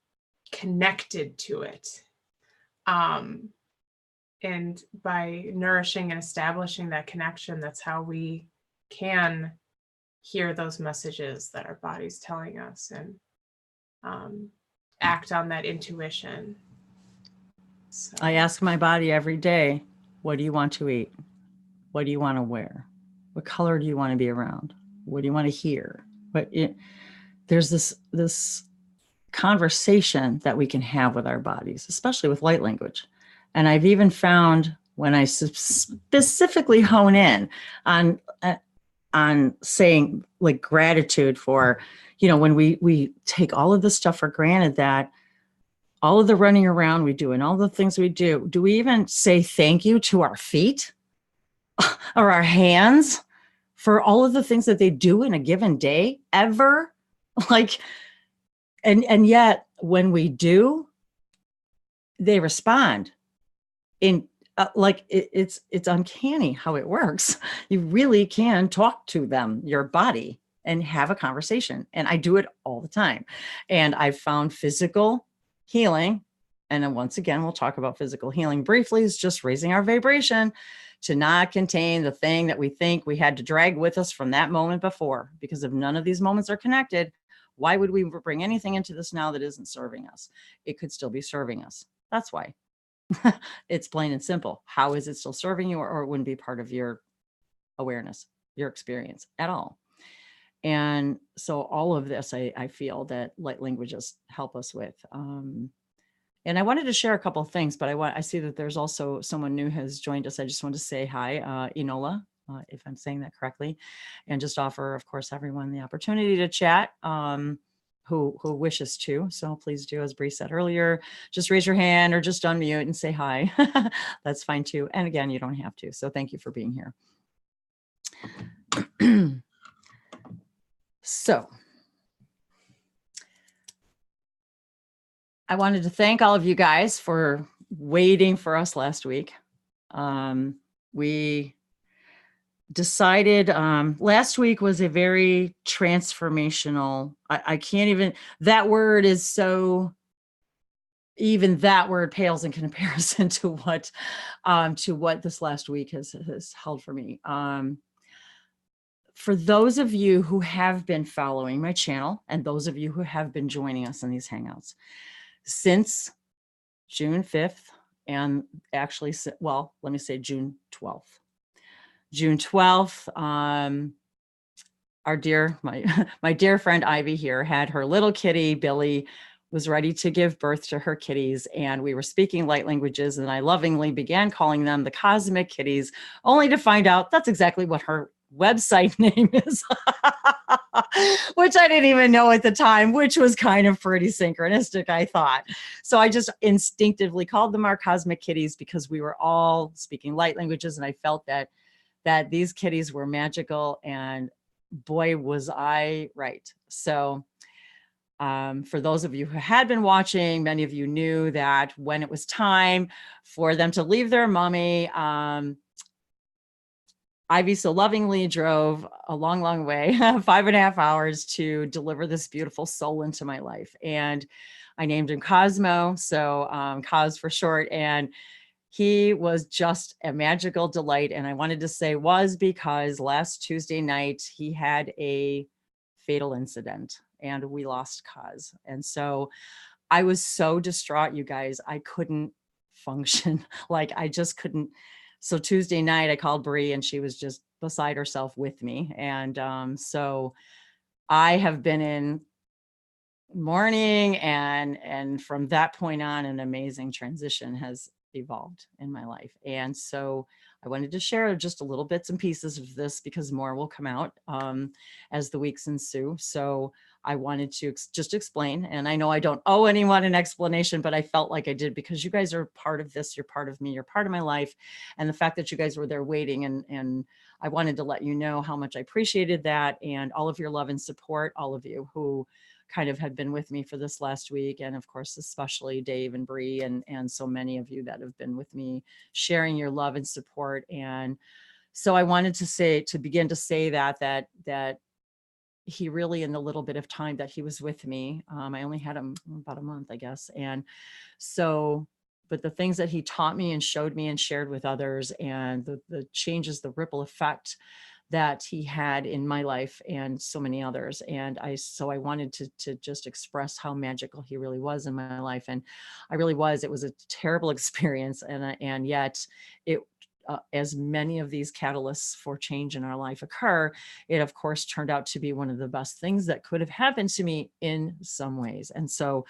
connected to it. And by nourishing and establishing that connection, that's how we can hear those messages that our body's telling us and act on that intuition. So, I ask my body every day, what do you want to eat? What do you want to wear? What color do you want to be around? What do you want to hear? There's this conversation that we can have with our bodies, especially with light language. And I've even found when I specifically hone in on saying like gratitude for, when we take all of this stuff for granted, that all of the running around we do and all the things we do we even say thank you to our feet or our hands for all of the things that they do in a given day ever? Like, and yet when we do, they respond in it's uncanny how it works. You really can talk to them, your body, and have a conversation. And I do it all the time. And I've found physical healing. And then once again, we'll talk about physical healing briefly, is just raising our vibration to not contain the thing that we think we had to drag with us from that moment before. Because if none of these moments are connected, why would we bring anything into this now that isn't serving us? It could still be serving us. That's why. It's plain and simple. How is it still serving you, or it wouldn't be part of your awareness, your experience at all? And so all of this, I feel that light languages help us with. And I wanted to share a couple of things, but I see that there's also someone new has joined us. I just want to say hi, Enola, if I'm saying that correctly, and just offer, of course, everyone the opportunity to chat. Who wishes to. So please do, as Bree said earlier, just raise your hand or just unmute and say hi. That's fine too. And again, you don't have to. So thank you for being here. So I wanted to thank all of you guys for waiting for us last week. We decided last week was a very transformational, I can't even, that word is so, even that word pales in comparison to what this last week has held for me. For those of you who have been following my channel and those of you who have been joining us in these Hangouts since June 5th, and actually, well, let me say June 12th. June 12th, my dear friend Ivy here had her little kitty, Billy, was ready to give birth to her kitties, and we were speaking light languages, and I lovingly began calling them the cosmic kitties, only to find out that's exactly what her website name is, which I didn't even know at the time, which was kind of pretty synchronistic, I thought. So I just instinctively called them our cosmic kitties because we were all speaking light languages, and I felt that these kitties were magical, and boy, was I right. So for those of you who had been watching, many of you knew that when it was time for them to leave their mommy, Ivy so lovingly drove a long, long way, 5.5 hours, to deliver this beautiful soul into my life. And I named him Cosmo, so Cos for short. And he was just a magical delight. And I wanted to say was because last Tuesday night, he had a fatal incident. and we lost Kaz. And so I was so distraught, you guys, I couldn't function. Like I just couldn't. So Tuesday night I called Bree and she was just beside herself with me. And so I have been in mourning, and from that point on, an amazing transition has evolved in my life. And so I wanted to share just a little bits and pieces of this because more will come out as the weeks ensue. So I wanted to just explain, and I know I don't owe anyone an explanation, but I felt like I did because you guys are part of this. You're part of me. You're part of my life. And the fact that you guys were there waiting, and I wanted to let you know how much I appreciated that, and all of your love and support, all of you who kind of had been with me for this last week. And of course, especially Dave and Bree and so many of you that have been with me sharing your love and support. And so I wanted to begin to say that he really, in the little bit of time that he was with me, I only had him about a month, I guess. And so, but the things that he taught me and showed me and shared with others, and the changes, the ripple effect that he had in my life and so many others. And so I wanted to just express how magical he really was in my life. And I really was. It was a terrible experience. And yet it, as many of these catalysts for change in our life occur, it of course turned out to be one of the best things that could have happened to me in some ways. And so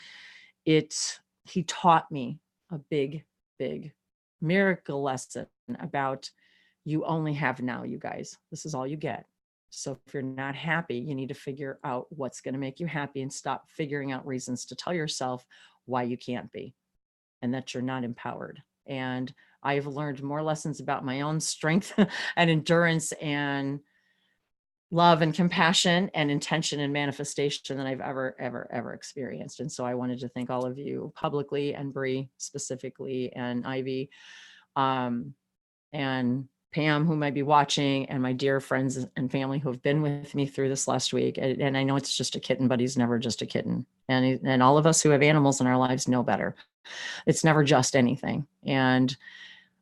he taught me a big, big miracle lesson about, you only have now, you guys. This is all you get. So if you're not happy, you need to figure out what's going to make you happy and stop figuring out reasons to tell yourself why you can't be and that you're not empowered. And I've learned more lessons about my own strength and endurance and love and compassion and intention and manifestation than I've ever experienced. And so I wanted to thank all of you publicly, and Bree specifically, and Ivy, and Pam, who might be watching, and my dear friends and family who have been with me through this last week. And I know it's just a kitten, but he's never just a kitten. And all of us who have animals in our lives know better. It's never just anything. And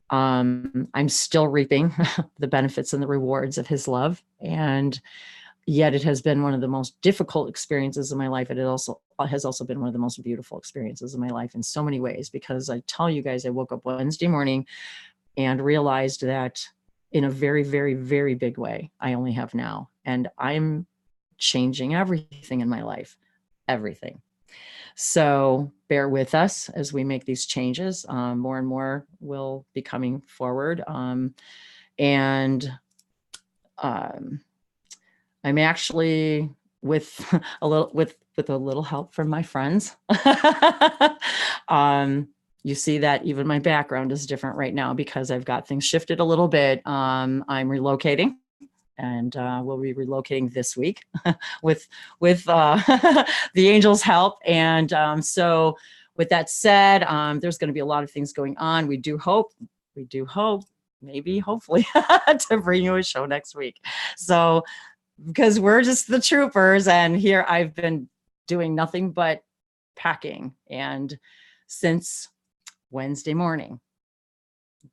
I'm still reaping the benefits and the rewards of his love. And yet it has been one of the most difficult experiences of my life. And it has also been one of the most beautiful experiences of my life in so many ways, because I tell you guys, I woke up Wednesday morning and realized that in a very, very, very big way, I only have now. And I'm changing everything in my life, everything. So bear with us as we make these changes. More and more will be coming forward. I'm actually with a little help from my friends. You see that even my background is different right now because I've got things shifted a little bit. I'm relocating, and we'll be relocating this week with the angels' help. And so with that said, there's going to be a lot of things going on. We do hope, maybe, hopefully, to bring you a show next week. So because we're just the troopers, and here I've been doing nothing but packing. And since Wednesday morning,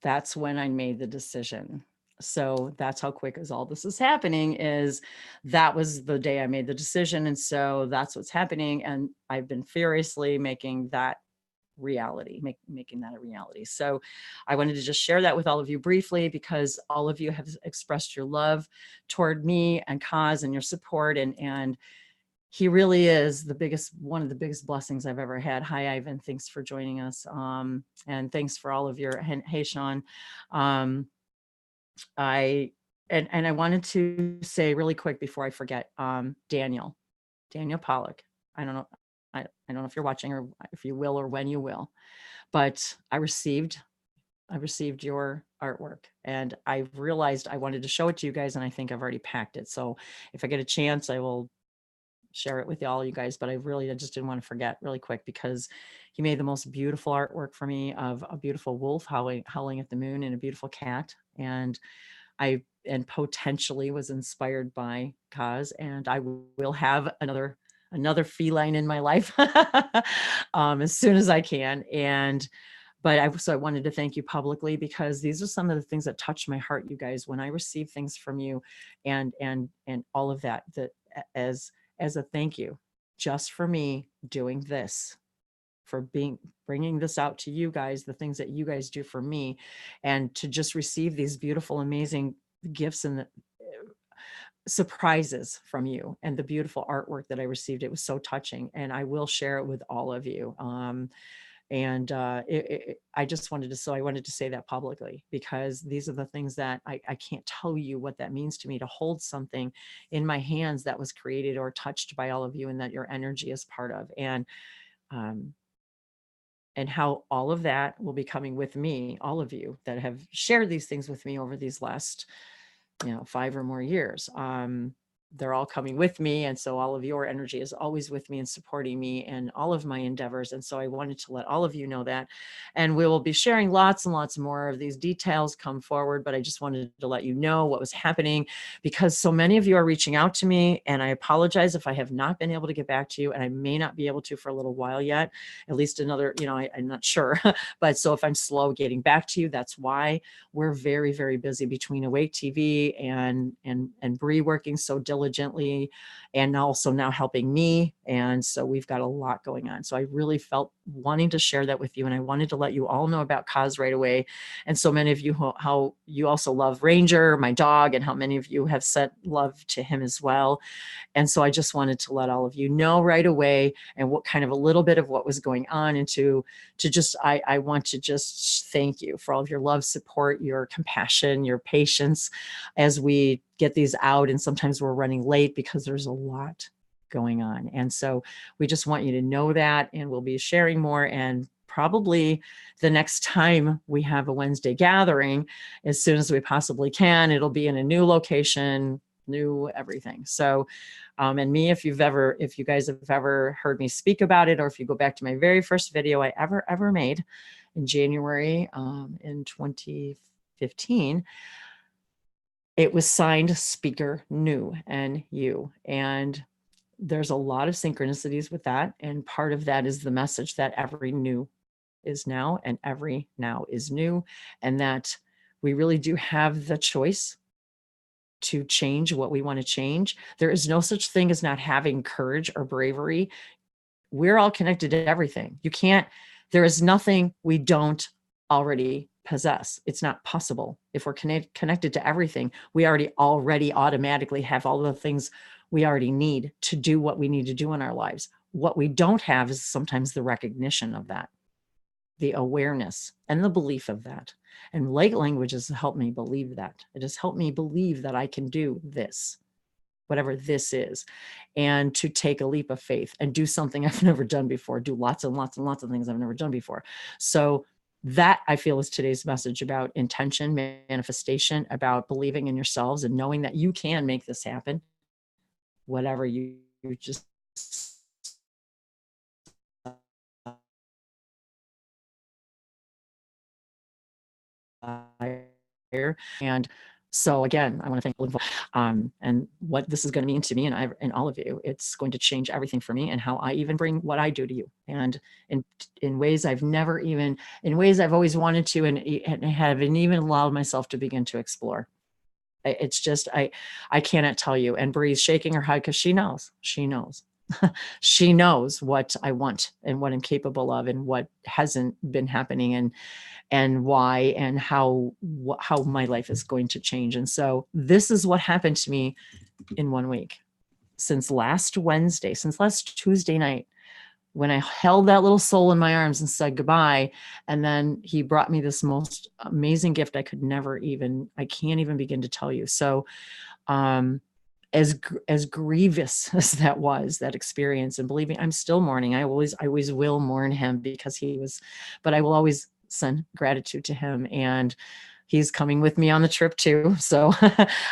that's when I made the decision. So that's how quick as all this is happening, is that was the day I made the decision. And so that's what's happening. And I've been furiously making that reality, making that a reality. So I wanted to just share that with all of you briefly, because all of you have expressed your love toward me and Kaz and your support. And he really is one of the biggest blessings I've ever had. Hi, Ivan. Thanks for joining us. And thanks for all of your, hey, Sean. I wanted to say really quick before I forget, Daniel Pollock. I don't know if you're watching, or if you will, or when you will, but I received your artwork, and I realized I wanted to show it to you guys, and I think I've already packed it. So if I get a chance, I will share it with all you guys, but I just didn't want to forget really quick, because he made the most beautiful artwork for me of a beautiful wolf howling at the moon, and a beautiful cat. And potentially was inspired by Kaz, and I will have another feline in my life as soon as I can. So I wanted to thank you publicly, because these are some of the things that touch my heart, you guys, when I receive things from you, and all of that as a thank you. just for me doing this, for bringing this out to you guys, the things that you guys do for me, and to just receive these beautiful, amazing gifts and the surprises from you and the beautiful artwork that I received. It was so touching, and I will share it with all of you. I just wanted to, so I wanted to say that publicly, because these are the things that I can't tell you what that means to me, to hold something in my hands that was created or touched by all of you and that your energy is part of. And how all of that will be coming with me, all of you that have shared these things with me over these last, 5 or more years. They're all coming with me. And so all of your energy is always with me and supporting me and all of my endeavors. And so I wanted to let all of you know that. And we will be sharing lots and lots more of these details come forward, but I just wanted to let you know what was happening, because so many of you are reaching out to me, and I apologize if I have not been able to get back to you, and I may not be able to for a little while yet, at least another, I'm not sure. But so if I'm slow getting back to you, that's why. We're very, very busy between Awake TV and Bree working so diligently, and also now helping me. And so we've got a lot going on. So I really felt wanting to share that with you. And I wanted to let you all know about Kaz right away. And so many of you, how you also love Ranger, my dog, and how many of you have sent love to him as well. And so I just wanted to let all of you know right away, and what kind of a little bit of what was going on, and I want to just thank you for all of your love, support, your compassion, your patience as we get these out. And sometimes we're running late because there's a lot going on. And so we just want you to know that, and we'll be sharing more. And probably the next time we have a Wednesday gathering, as soon as we possibly can, it'll be in a new location, new everything. So, and me, if you guys have ever heard me speak about it, or if you go back to my very first video I ever made in January, in 2015, it was signed Speaker New, N-U. And there's a lot of synchronicities with that. And part of that is the message that every new is now, and every now is new. And that we really do have the choice to change what we want to change. There is no such thing as not having courage or bravery. We're all connected to everything. There is nothing we don't already possess. It's not possible. If we're connected to everything, we already automatically have all the things we already need to do what we need to do in our lives. What we don't have is sometimes the recognition of that, the awareness and the belief of that. And light language has helped me believe that. It has helped me believe that I can do this, whatever this is, and to take a leap of faith and do something I've never done before, do lots and lots and lots of things I've never done before. So that, I feel, is today's message about intention, manifestation, about believing in yourselves and knowing that you can make this happen, whatever you just and so again, I want to thank and what this is going to mean to me and all of you. It's going to change everything for me and how I even bring what I do to you, and in ways I've always wanted to, and haven't even allowed myself to begin to explore. It's just, I cannot tell you. And Bree's shaking her head because she knows. She knows what I want and what I'm capable of and what hasn't been happening, and why, and how my life is going to change. And so this is what happened to me in 1 week, since last Tuesday night, when I held that little soul in my arms and said goodbye. And then he brought me this most amazing gift I can't even begin to tell you. So, as grievous as that was, that experience, and believing, I'm still mourning. I always will mourn him because but I will always send gratitude to him, and he's coming with me on the trip too. So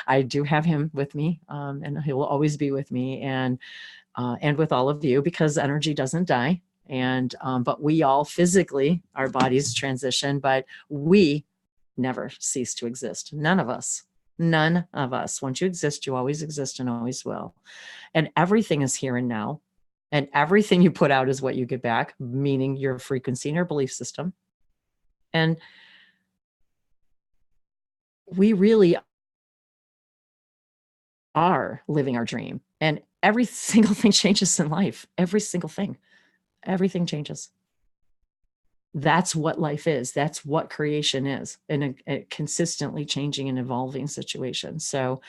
I do have him with me, and he will always be with me, and with all of you, because energy doesn't die. And, but we all physically, our bodies transition, but we never cease to exist. None of us. Once you exist, you always exist and always will. And everything is here and now. And everything you put out is what you get back, meaning your frequency and your belief system. And we really are living our dream. And every single thing changes in life. Every single thing. Everything changes. That's what life is. That's what creation is, in a consistently changing and evolving situation. So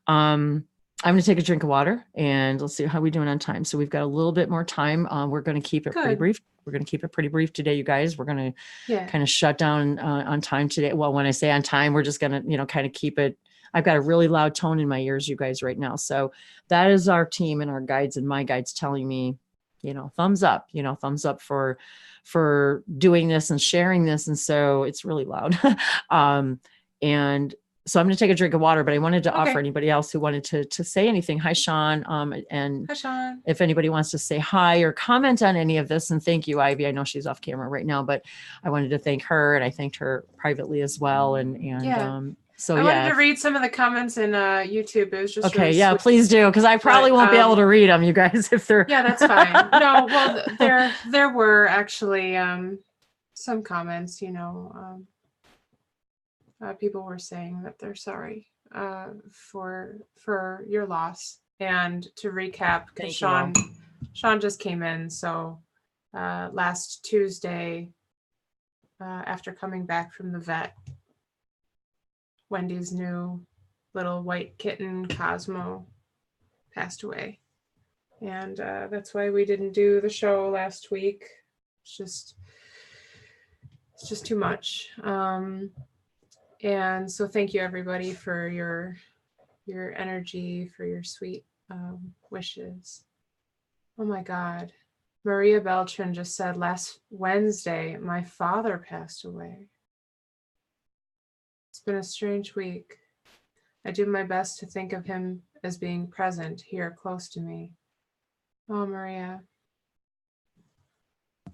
I'm going to take a drink of water and let's see how we're doing on time. So we've got a little bit more time. We're going to keep it pretty Good. brief. We're going to keep it pretty brief today, you guys. We're going to Yeah. kind of shut down on time today. Well, when I say on time, we're just going to, kind of keep it. I've got a really loud tone in my ears, you guys, right now. So that is our team and our guides and my guides telling me, thumbs up, for doing this and sharing this. And so it's really loud. And so I'm going to take a drink of water, but I wanted to offer anybody else who wanted to say anything. Hi, Sean. And Hi, Sean. if anybody wants to say hi or comment on any of this, and thank you, Ivy. I know she's off camera right now, but I wanted to thank her, and I thanked her privately as well. So I wanted to read some of the comments in YouTube. It was just okay. really Yeah, sweet. please do, because I probably won't be able to read them, you guys, if they're. Yeah, that's fine. No, well, there were actually some comments. People were saying that they're sorry for your loss. And to recap, because Sean just came in, so last Tuesday, after coming back from the vet, Wendy's new little white kitten, Cosmo, passed away. And that's why we didn't do the show last week. It's just too much. And so thank you, everybody, for your energy, for your sweet wishes. Oh my God. Maria Beltran just said, last Wednesday, my father passed away. It's been a strange week. I do my best to think of him as being present here close to me. Oh, Maria.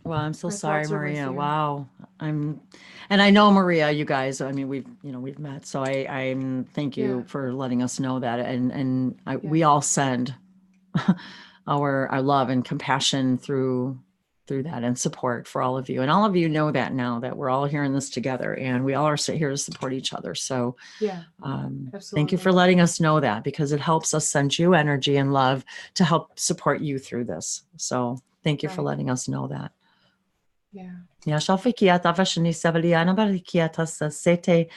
Well, I'm so My sorry, thoughts are with Maria. you. Wow. And I know Maria, you guys, I mean, we've met. So I'm thank you for letting us know that. And we all send our love and compassion through that, and support for all of you. And all of you know that now, that we're all here in this together, and we all are here to support each other. So thank you for letting us know that, because it helps us send you energy and love to help support you through this. So thank you for letting us know that. Yeah. Ja, šalfai kia tavashani seveliana barikia sa sete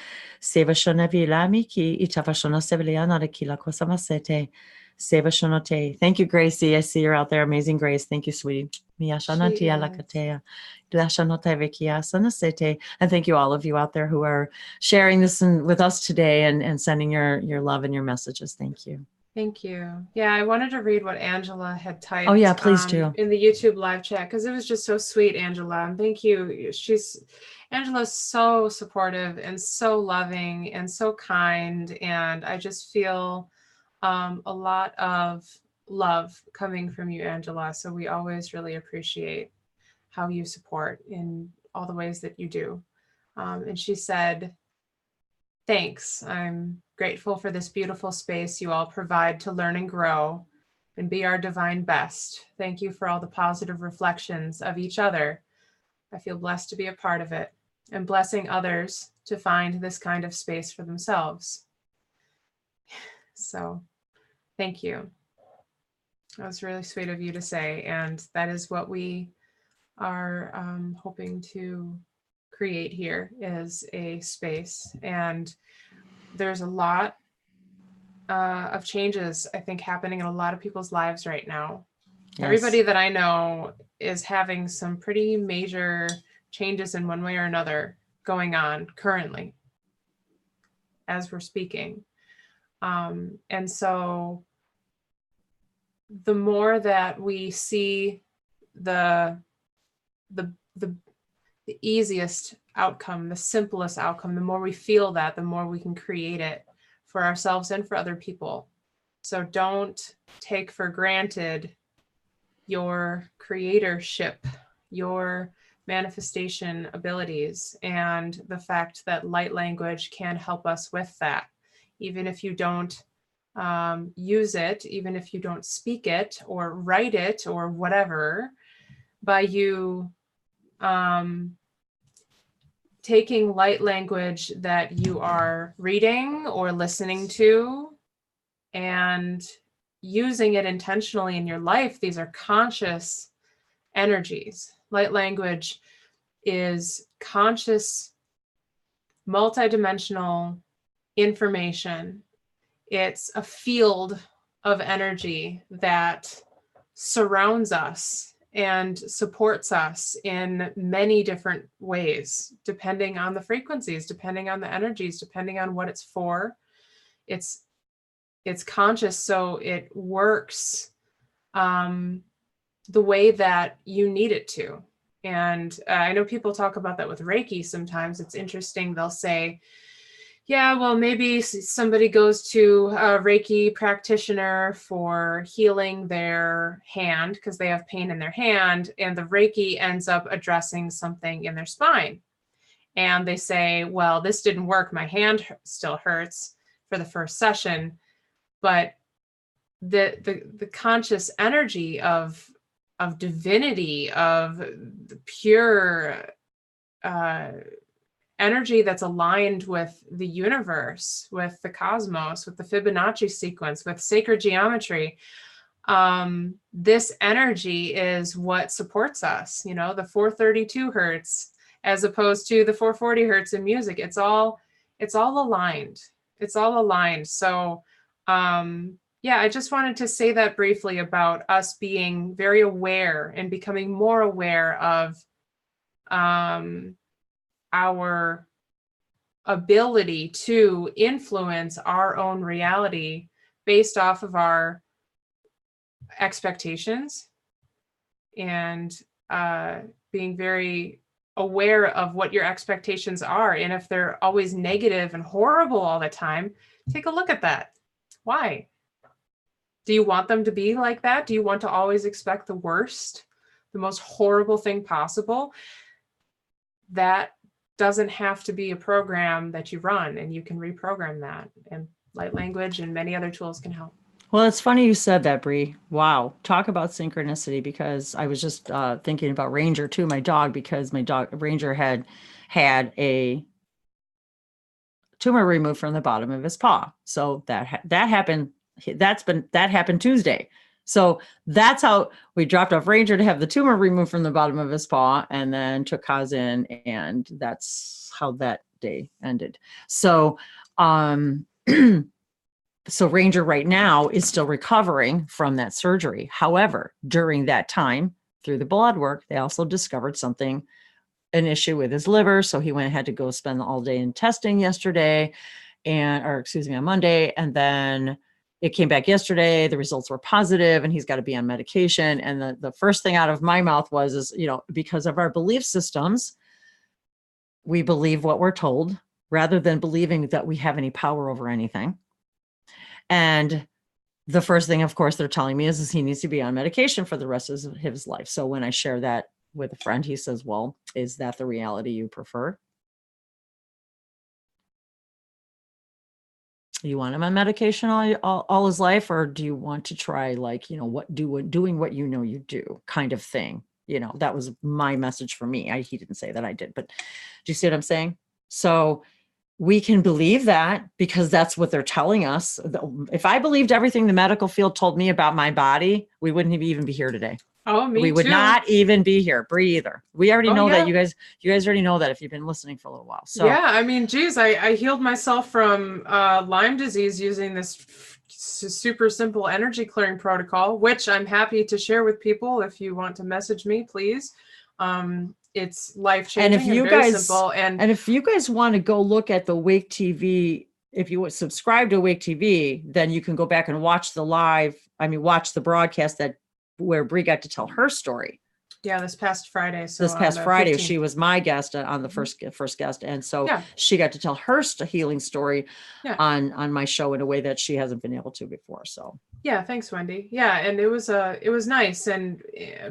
sevashona vilami ki itavashona seveliana de kila kosama sete sevashonote. Thank you, Gracie. I see you're out there. Amazing Grace. Thank you, sweetie. Miyashana tia lakatea. Dilashanote vikia sana sete. And thank you, all of you out there who are sharing this with us today and sending your love and your messages. Thank you. Thank you. Yeah, I wanted to read what Angela had typed. Oh yeah, please do. In the YouTube live chat, because it was just so sweet, Angela. And thank you. Angela's so supportive and so loving and so kind. And I just feel a lot of love coming from you, Angela. So we always really appreciate how you support in all the ways that you do. And she said, thanks. I'm grateful for this beautiful space you all provide to learn and grow and be our divine best. Thank you for all the positive reflections of each other. I feel blessed to be a part of it and blessing others to find this kind of space for themselves. So thank you. That was really sweet of you to say. And that is what we are hoping to create here, is a space. And there's a lot of changes, I think, happening in a lot of people's lives right now. Yes. Everybody that I know is having some pretty major changes in one way or another going on currently as we're speaking. And so the more that we see the easiest outcome, the simplest outcome, the more we feel that, the more we can create it for ourselves and for other people. So don't take for granted your creatorship, your manifestation abilities, and the fact that light language can help us with that. Even if you don't use it, even if you don't speak it or write it or whatever, by you taking light language that you are reading or listening to and using it intentionally in your life, these are conscious energies. Light language is conscious, multidimensional information. It's a field of energy that surrounds us and supports us in many different ways, depending on the frequencies, depending on the energies, depending on what it's for. It's conscious, so it works the way that you need it to. And I know people talk about that with Reiki sometimes. It's interesting. They'll say, yeah, well, maybe somebody goes to a Reiki practitioner for healing their hand because they have pain in their hand, and the Reiki ends up addressing something in their spine. And they say, well, this didn't work. My hand still hurts for the first session. But the conscious energy of divinity, of the pure energy that's aligned with the universe, with the cosmos, with the Fibonacci sequence, with sacred geometry, this energy is what supports us. You know, the 432 hertz as opposed to the 440 hertz in music. It's all aligned. It's all aligned. So yeah, I just wanted to say that briefly about us being very aware and becoming more aware of our ability to influence our own reality based off of our expectations, and being very aware of what your expectations are. And if they're always negative and horrible all the time, take a look at that. Why? Do you want them to be like that? Do you want to always expect the worst, the most horrible thing possible? That doesn't have to be a program that you run, and you can reprogram that. And light language and many other tools can help. Well, it's funny you said that, Bree. Wow. Talk about synchronicity, because I was just thinking about Ranger too, my dog, because my dog Ranger had a tumor removed from the bottom of his paw. So that happened. That happened Tuesday. So that's how we dropped off Ranger to have the tumor removed from the bottom of his paw, and then took Kaz in, and that's how that day ended. So, so Ranger right now is still recovering from that surgery. However, during that time, through the blood work, they also discovered an issue with his liver. So he had to go spend all day in testing yesterday, on Monday. And then it came back yesterday. The results were positive, and he's got to be on medication. And the first thing out of my mouth was, because of our belief systems, we believe what we're told rather than believing that we have any power over anything. And the first thing, of course, they're telling me is he needs to be on medication for the rest of his life. So when I share that with a friend, he says, well, is that the reality you prefer? You want him on medication all his life, or do you want to try, doing what you do kind of thing? That was my message for me. He didn't say that I did, but do you see what I'm saying? So we can believe that because that's what they're telling us. If I believed everything the medical field told me about my body, we wouldn't even be here today. Oh, me we would too. Not even be here. Bree either. We already know yeah. that. You guys already know that if you've been listening for a little while. So yeah, I mean, geez, I healed myself from Lyme disease using this super simple energy clearing protocol, which I'm happy to share with people. If you want to message me, please. It's life-changing and very simple. And if you guys want to go look at the Wake TV, if you would subscribe to Wake TV, then you can go back and watch watch the broadcast where Bree got to tell her story. Yeah, this past Friday. So this past Friday, 15th. She was my guest on the first guest. And so she got to tell her healing story on my show in a way that she hasn't been able to before. So yeah, thanks, Wendy. Yeah, and it was nice.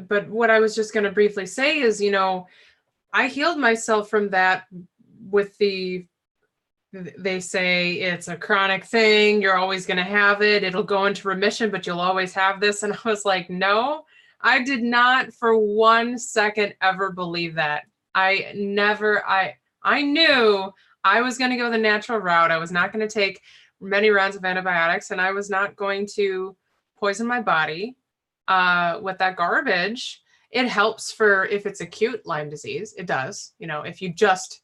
But what I was just going to briefly say is, I healed myself from that with they say it's a chronic thing. You're always going to have it. It'll go into remission, but you'll always have this. And I was like, no, I did not for 1 second ever believe that. I knew I was going to go the natural route. I was not going to take many rounds of antibiotics, and I was not going to poison my body with that garbage. It helps for if it's acute Lyme disease. It does. You know, if you just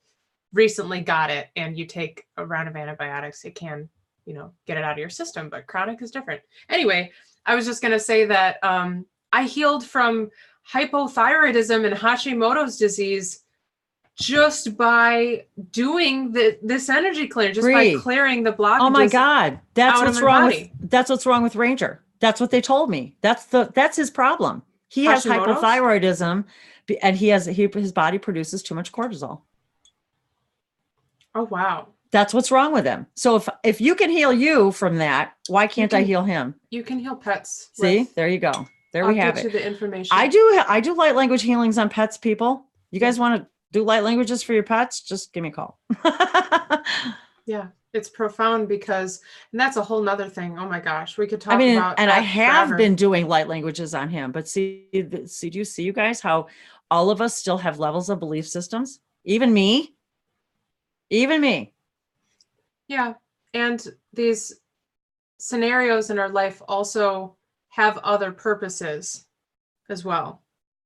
recently got it and you take a round of antibiotics, it can, you know, get it out of your system. But chronic is different. Anyway, I was just going to say that I healed from hypothyroidism and Hashimoto's disease just by doing this energy clear, just by Bree. clearing the blockages. Oh my God. That's out of what's my wrong body. with, that's what's wrong with Ranger. That's what they told me. That's his problem. He has Hashimoto's? hypothyroidism and his body produces too much cortisol. Oh, wow. That's what's wrong with him. So if you can heal you from that, why can't I can- heal him? You can heal pets. See, with- there you go. There I'll we have get you it. the information. I do light language healings on pets, people. You guys want to do light languages for your pets? Just give me a call. Yeah, it's profound because, and that's a whole nother thing. Oh my gosh, we could talk I mean, about and I that have forever. been doing light languages on him, but do you see you guys how all of us still have levels of belief systems? Even me. Yeah, and these scenarios in our life also have other purposes as well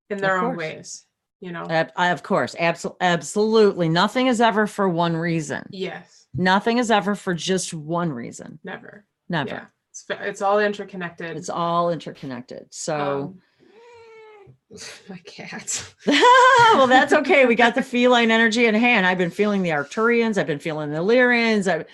in their Of own course. ways, you know. Of course, absolutely. Nothing is ever for one reason. Yes, Nothing is ever for just one reason. never. Never. Yeah, it's all interconnected. It's all interconnected. So my cat. well, that's okay. We got the feline energy in hand. I've been feeling the Arcturians. I've been feeling the Lyrians.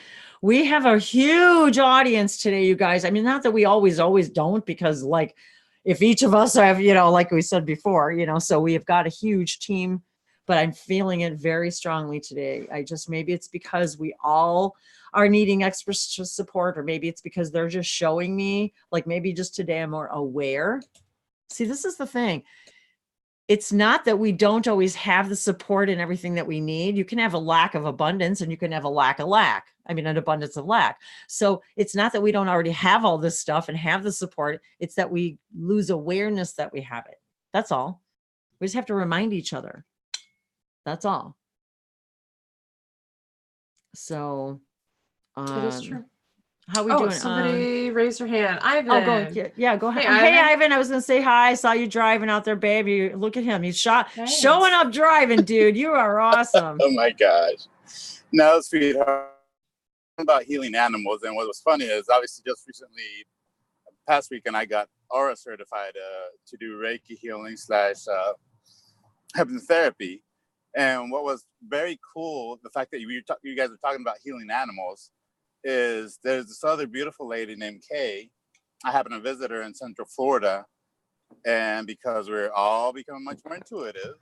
We have a huge audience today, you guys. I mean, not that we always don't, because like if each of us have, you know, like we said before, you know, so we have got a huge team, but I'm feeling it very strongly today. Maybe it's because we all are needing extra support, or maybe it's because they're just showing me, like maybe just today I'm more aware. See, this is the thing. It's not that we don't always have the support and everything that we need. You can have a lack of abundance and you can have a lack of lack. I mean, an abundance of lack. So it's not that we don't already have all this stuff and have the support. It's that we lose awareness that we have it. That's all. We just have to remind each other. That's all. So, It is true. how we doing? Somebody raised their hand. Ivan. Oh, go yeah, go ahead. Hey, Ivan. I was gonna say hi. I saw you driving out there, babe. Look at him. He's Thanks. showing up driving, dude. You are awesome. Oh my gosh. No, sweetheart. About healing animals, and what was funny is obviously just recently, past weekend, I got aura certified to do Reiki healing / hypnotherapy. And what was very cool, the fact that you guys are talking about healing animals, is there's this other beautiful lady named Kay. I happen to visit her in Central Florida, and because we're all becoming much more intuitive,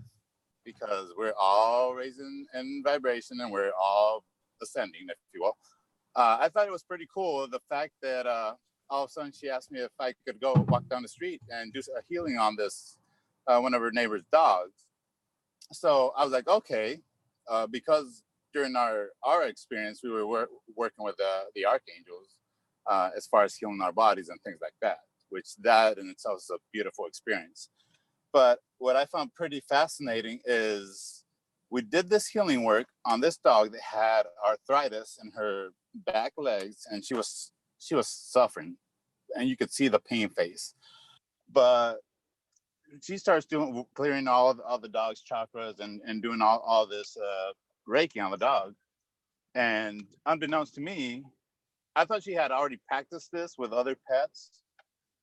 because we're all raising in vibration and we're all ascending, if you will. I thought it was pretty cool, the fact that all of a sudden she asked me if I could go walk down the street and do a healing on this one of her neighbor's dogs. So I was like, okay, because during our experience, we were working with the archangels as far as healing our bodies and things like that, which that in itself is a beautiful experience. But what I found pretty fascinating is we did this healing work on this dog that had arthritis in her back legs, and she was suffering, and you could see the pain face. But she starts clearing all the dog's chakras and doing all this Reiki on the dog. And unbeknownst to me, I thought she had already practiced this with other pets,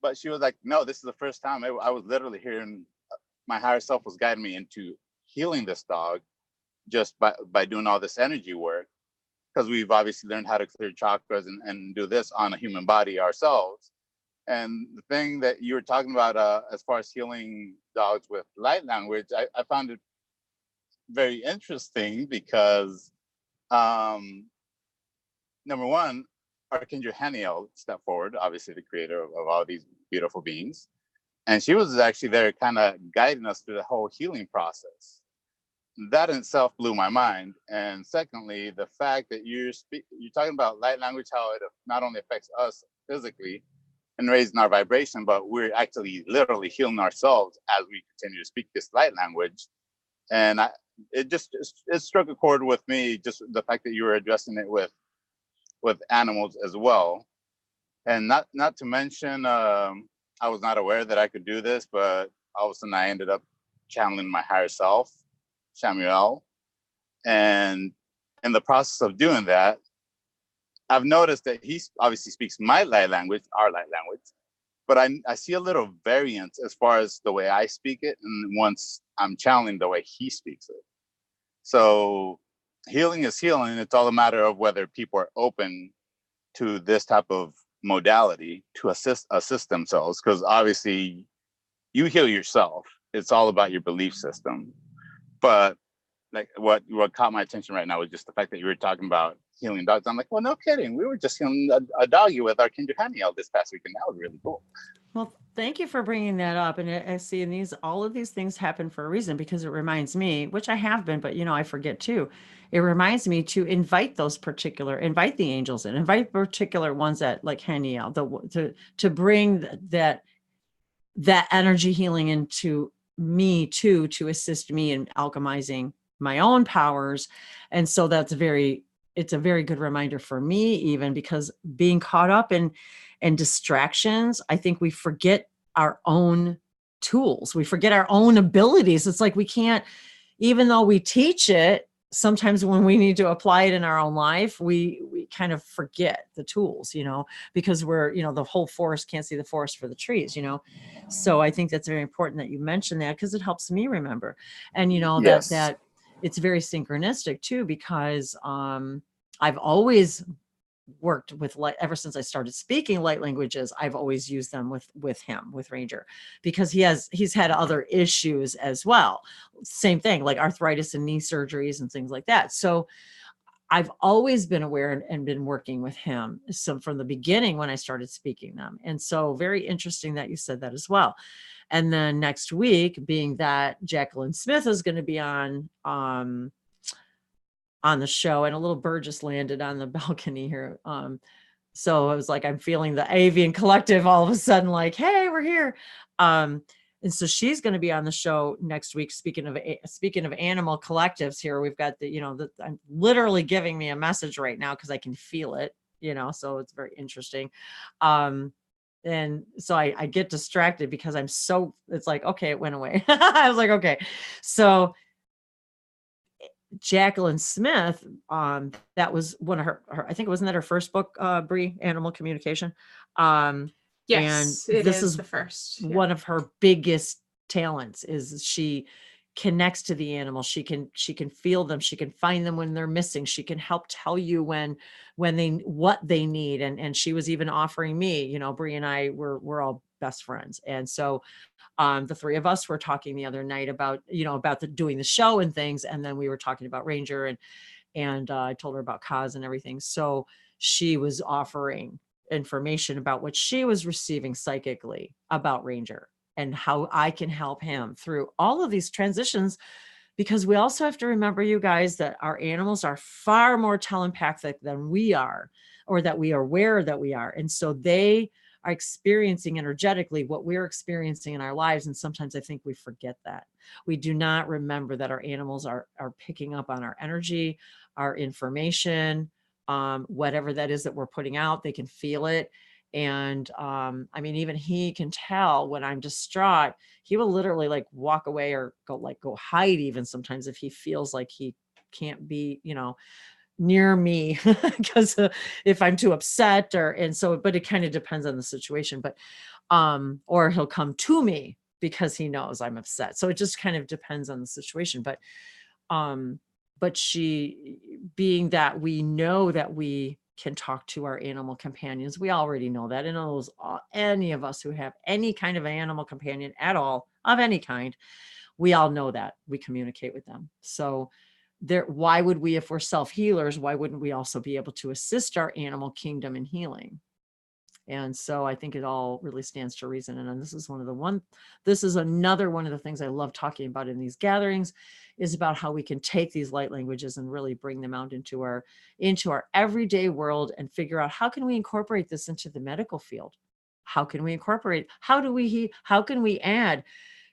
but she was like, no, this is the first time. I was literally hearing my higher self was guiding me into healing this dog just by doing all this energy work, because we've obviously learned how to clear chakras and do this on a human body ourselves. And the thing that you were talking about as far as healing dogs with light language, I found it very interesting because number one, Archangel Haniel stepped forward, obviously the creator of all these beautiful beings. And she was actually there kind of guiding us through the whole healing process. That in itself blew my mind. And secondly, the fact that you're talking about light language, how it not only affects us physically and raising our vibration, but we're actually literally healing ourselves as we continue to speak this light language. And it struck a chord with me, just the fact that you were addressing it with animals as well. And not to mention, I was not aware that I could do this, but all of a sudden I ended up channeling my higher self, Samuel. And in the process of doing that, I've noticed that he obviously speaks my light language, our light language, but I see a little variance as far as the way I speak it, and once I'm channeling the way he speaks it. So healing is healing. It's all a matter of whether people are open to this type of modality to assist themselves, because obviously you heal yourself. It's all about your belief system. But like what caught my attention right now was just the fact that you were talking about healing dogs. I'm like, well, no kidding. We were just healing a doggy with our Kinder Honey this past weekend. That was really cool. Well, thank you for bringing that up. And I see, and all of these things happen for a reason, because it reminds me, which I have been, but I forget too. It reminds me to invite the angels in, invite particular ones that like Haniel, to bring that energy healing into me too, to assist me in alchemizing my own powers. And so it's a very good reminder for me, even because being caught up in distractions, I think we forget our own tools. We forget our own abilities. It's like we can't, even though we teach it, sometimes when we need to apply it in our own life, we kind of forget the tools, because we're, the whole forest can't see the forest for the trees, So I think that's very important that you mentioned that, because it helps me remember. And, Yes. that it's very synchronistic too, because I've always worked with light ever since I started speaking light languages. I've always used them with Ranger, because he's had other issues as well. Same thing, like arthritis and knee surgeries and things like that. So I've always been aware and been working with him. So from the beginning when I started speaking them. And so very interesting that you said that as well. And then next week, being that Jacqueline Smith is going to be on the show, and a little bird just landed on the balcony here. So I was like, I'm feeling the avian collective all of a sudden, like, hey, we're here. And so she's going to be on the show next week. Speaking of animal collectives here, we've got I'm literally giving me a message right now, because I can feel it, so it's very interesting. And so I get distracted because it's like, okay, it went away. I was like, okay. So Jacqueline Smith, that was one of her, I think, wasn't that her first book, Bree, Animal Communication? Yes, and it this is the first. one of her biggest talents is she connects to the animal. She can feel them. She can find them when they're missing. She can help tell you when what they need. And she was even offering me, Bree and I we're all best friends. And so the three of us were talking the other night about doing the show and things. And then we were talking about Ranger, and I told her about Kaz and everything. So she was offering information about what she was receiving psychically about Ranger and how I can help him through all of these transitions, because we also have to remember, you guys, that our animals are far more telepathic than we are, or that we are aware that we are. And so they are experiencing energetically what we're experiencing in our lives. And sometimes I think we forget that. We do not remember that our animals are picking up on our energy, our information, whatever that is that we're putting out. They can feel it. And I mean, even he can tell when I'm distraught. He will literally like walk away or go hide, even sometimes, if he feels like he can't be, near me because if I'm too upset, but it kind of depends on the situation. But or he'll come to me because he knows I'm upset. So it just kind of depends on the situation. But she, being that we know that we can talk to our animal companions, we already know that. And any of us who have any kind of animal companion at all, of any kind, we all know that we communicate with them. So why would we, if we're self-healers, why wouldn't we also be able to assist our animal kingdom in healing? And so I think it all really stands to reason. And this is another one of the things I love talking about in these gatherings, is about how we can take these light languages and really bring them out into our everyday world, and figure out how can we incorporate this into the medical field? How can we how can we add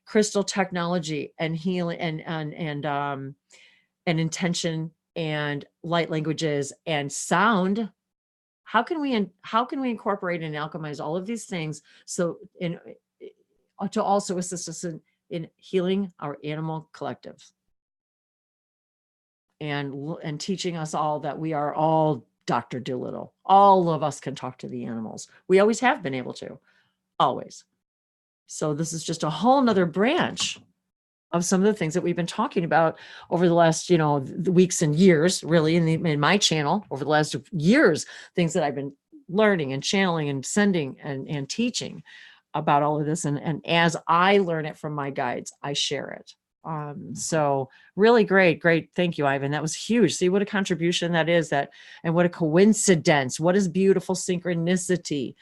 crystal technology and healing and intention and light languages and sound? how can we incorporate and alchemize all of these things so to also assist us in healing our animal collectives and teaching us all that we are all Dr. Dolittle. All of us can talk to the animals. We always have been able to, always. So this is just a whole nother branch of some of the things that we've been talking about over the last, weeks and years, really in my channel over the last years, things that I've been learning and channeling and sending and teaching about all of this. And as I learn it from my guides, I share it. So really great. Thank you, Ivan. That was huge. See what a contribution that is, and what a coincidence. What is beautiful synchronicity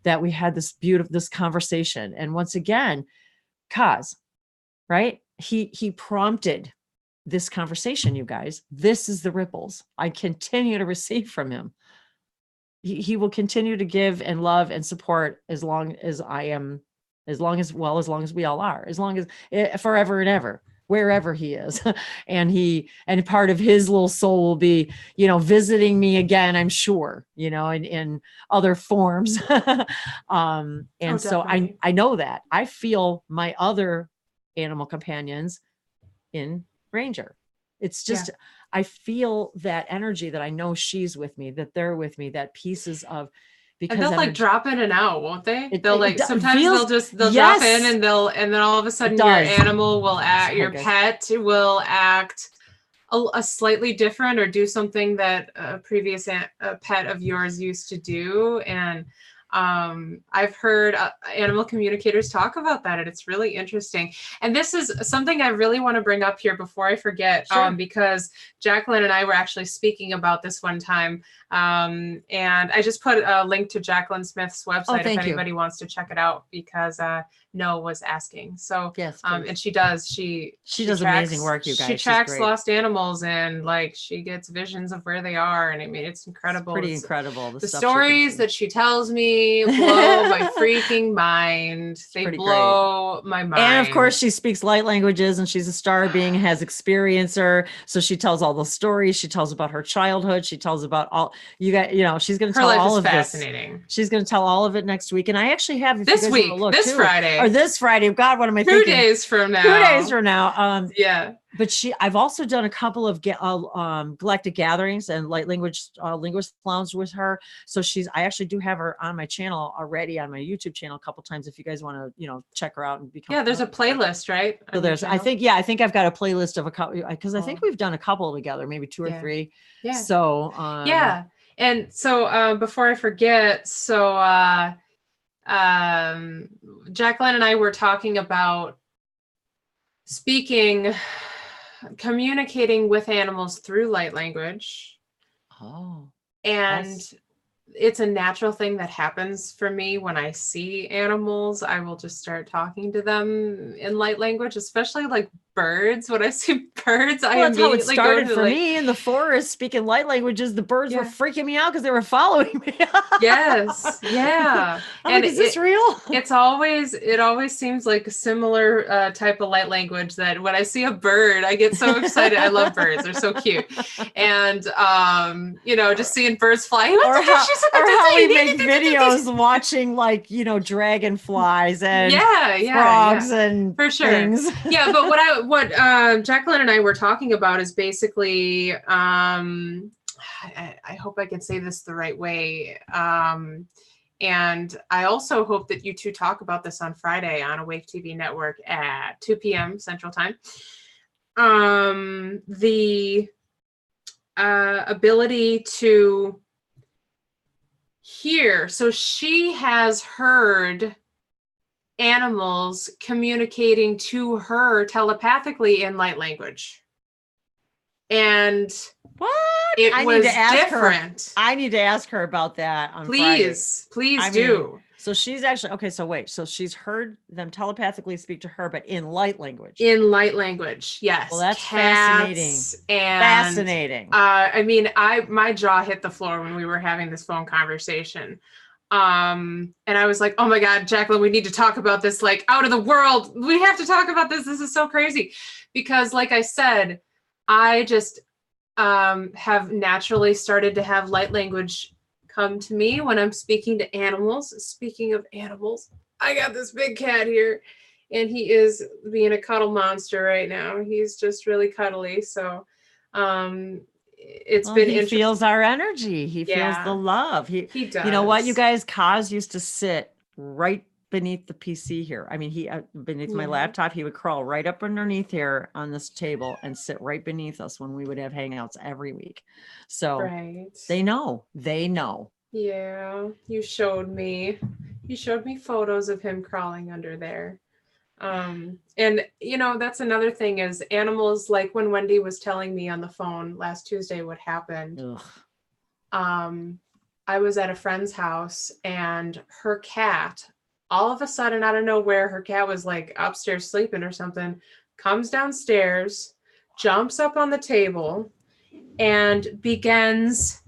that we had this conversation. And once again, Kaz, right? He prompted this conversation, you guys. This is the ripples I continue to receive from him. He will continue to give and love and support as long as I am, as long as we all are, as long as forever and ever, wherever he is. and part of his little soul will be, visiting me again, I'm sure, in other forms. So I know that I feel my other animal companions in Ranger. It's just, I feel that energy that I know she's with me, that they're with me, that pieces of, because and they'll energy, like drop in and out, won't they? Sometimes feels, they'll drop in and then all of a sudden your animal will act, your pet will act a slightly different or do something that a previous pet of yours used to do. And I've heard animal communicators talk about that, and it's really interesting. And this is something I really want to bring up here before I forget, because Jacqueline and I were actually speaking about this one time. And I just put a link to Jacqueline Smith's website if anybody wants to check it out, because Noah was asking. So yes, and she does tracks, amazing work, you guys. She tracks lost animals, and like she gets visions of where they are, and I mean it's incredible. It's pretty incredible. The stories that she tells me blow my freaking mind. They blow my mind. And of course she speaks light languages, and she's a star being, has experiencer, so she tells all the stories. She tells about her childhood. She tells about all you got, she's going to tell all of fascinating. She's going to tell all of it next week. And I actually have this week, this Friday. God, what am I thinking? 2 days from now. 2 days from now. Yeah. But I've also done a couple of galactic gatherings and light language linguist lounge with her. So I actually do have her on my channel already, on my YouTube channel a couple times. If you guys want to, check her out and become. Yeah, there's a playlist, right? So I think I've got a playlist of a couple, because I think we've done a couple together, maybe 2 or 3. Yeah. So yeah. And so before I forget, Jacqueline and I were talking about communicating with animals through light language. Oh. And it's a natural thing that happens for me when I see animals. I will just start talking to them in light language, especially like birds. When I see birds, that's how it started for me in the forest, speaking light languages. The birds were freaking me out because they were following me. Yes. Yeah. And is this real? It always seems like a similar type of light language, that when I see a bird, I get so excited. I love birds. They're so cute. And, just seeing birds fly. Or how we make videos watching dragonflies and frogs and for sure. Things. Yeah. But what Jacqueline and I were talking about is basically, I hope I can say this the right way. And I also hope that you two talk about this on Friday on Awake TV Network at 2 p.m. Central Time. The ability to hear. So she has heard animals communicating to her telepathically in light language. And it was different. I need to ask her about that on Friday. Please do. So she's actually, so she's heard them telepathically speak to her, but in light language. In light language, yes. Well, that's fascinating. Fascinating. My jaw hit the floor when we were having this phone conversation. And I was like, oh my God, Jacqueline, we need to talk about this, like out of the world. We have to talk about this. This is so crazy. Because like I said, I just have naturally started to have light language come to me when I'm speaking to animals. Speaking of animals, I got this big cat here, and he is being a cuddle monster right now. He's just really cuddly. So it's been he interesting. feels our energy. He feels the Yeah. love. He does. You know what, you guys, Kaz used to sit right beneath the PC here. I mean, he beneath my Yeah. laptop, he would crawl right up underneath here on this table and sit right beneath us when we would have hangouts every week. So Right. they know. Yeah, you showed me photos of him crawling under there. And you know, that's another thing is animals, like when Wendy was telling me on the phone last Tuesday what happened. Ugh. I was at a friend's house and her cat, all of a sudden out of nowhere, her cat was like upstairs sleeping or something, comes downstairs, jumps up on the table, and begins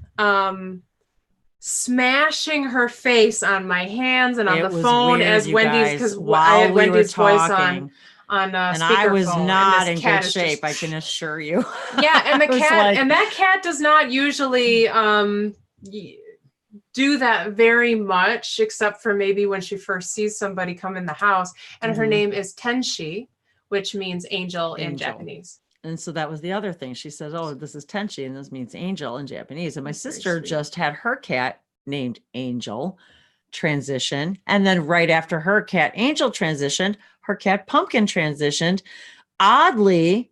smashing her face on my hands and on It the was phone weird, as you Wendy's, guys, because I while had we were Wendy's voice talking, on and I was speakerphone, not and in this cat good is shape, just, I can assure you. yeah, and the I was cat like- and that cat does not usually do that very much, except for maybe when she first sees somebody come in the house. And her Mhm. name is Tenshi, which means angel in Angel. Japanese. And so that was the other thing. She says, "Oh, this is Tenchi, and this means angel in Japanese." And my That's very sister sweet. just had her cat named Angel transition. And then right after her cat Angel transitioned, her cat Pumpkin transitioned. Oddly,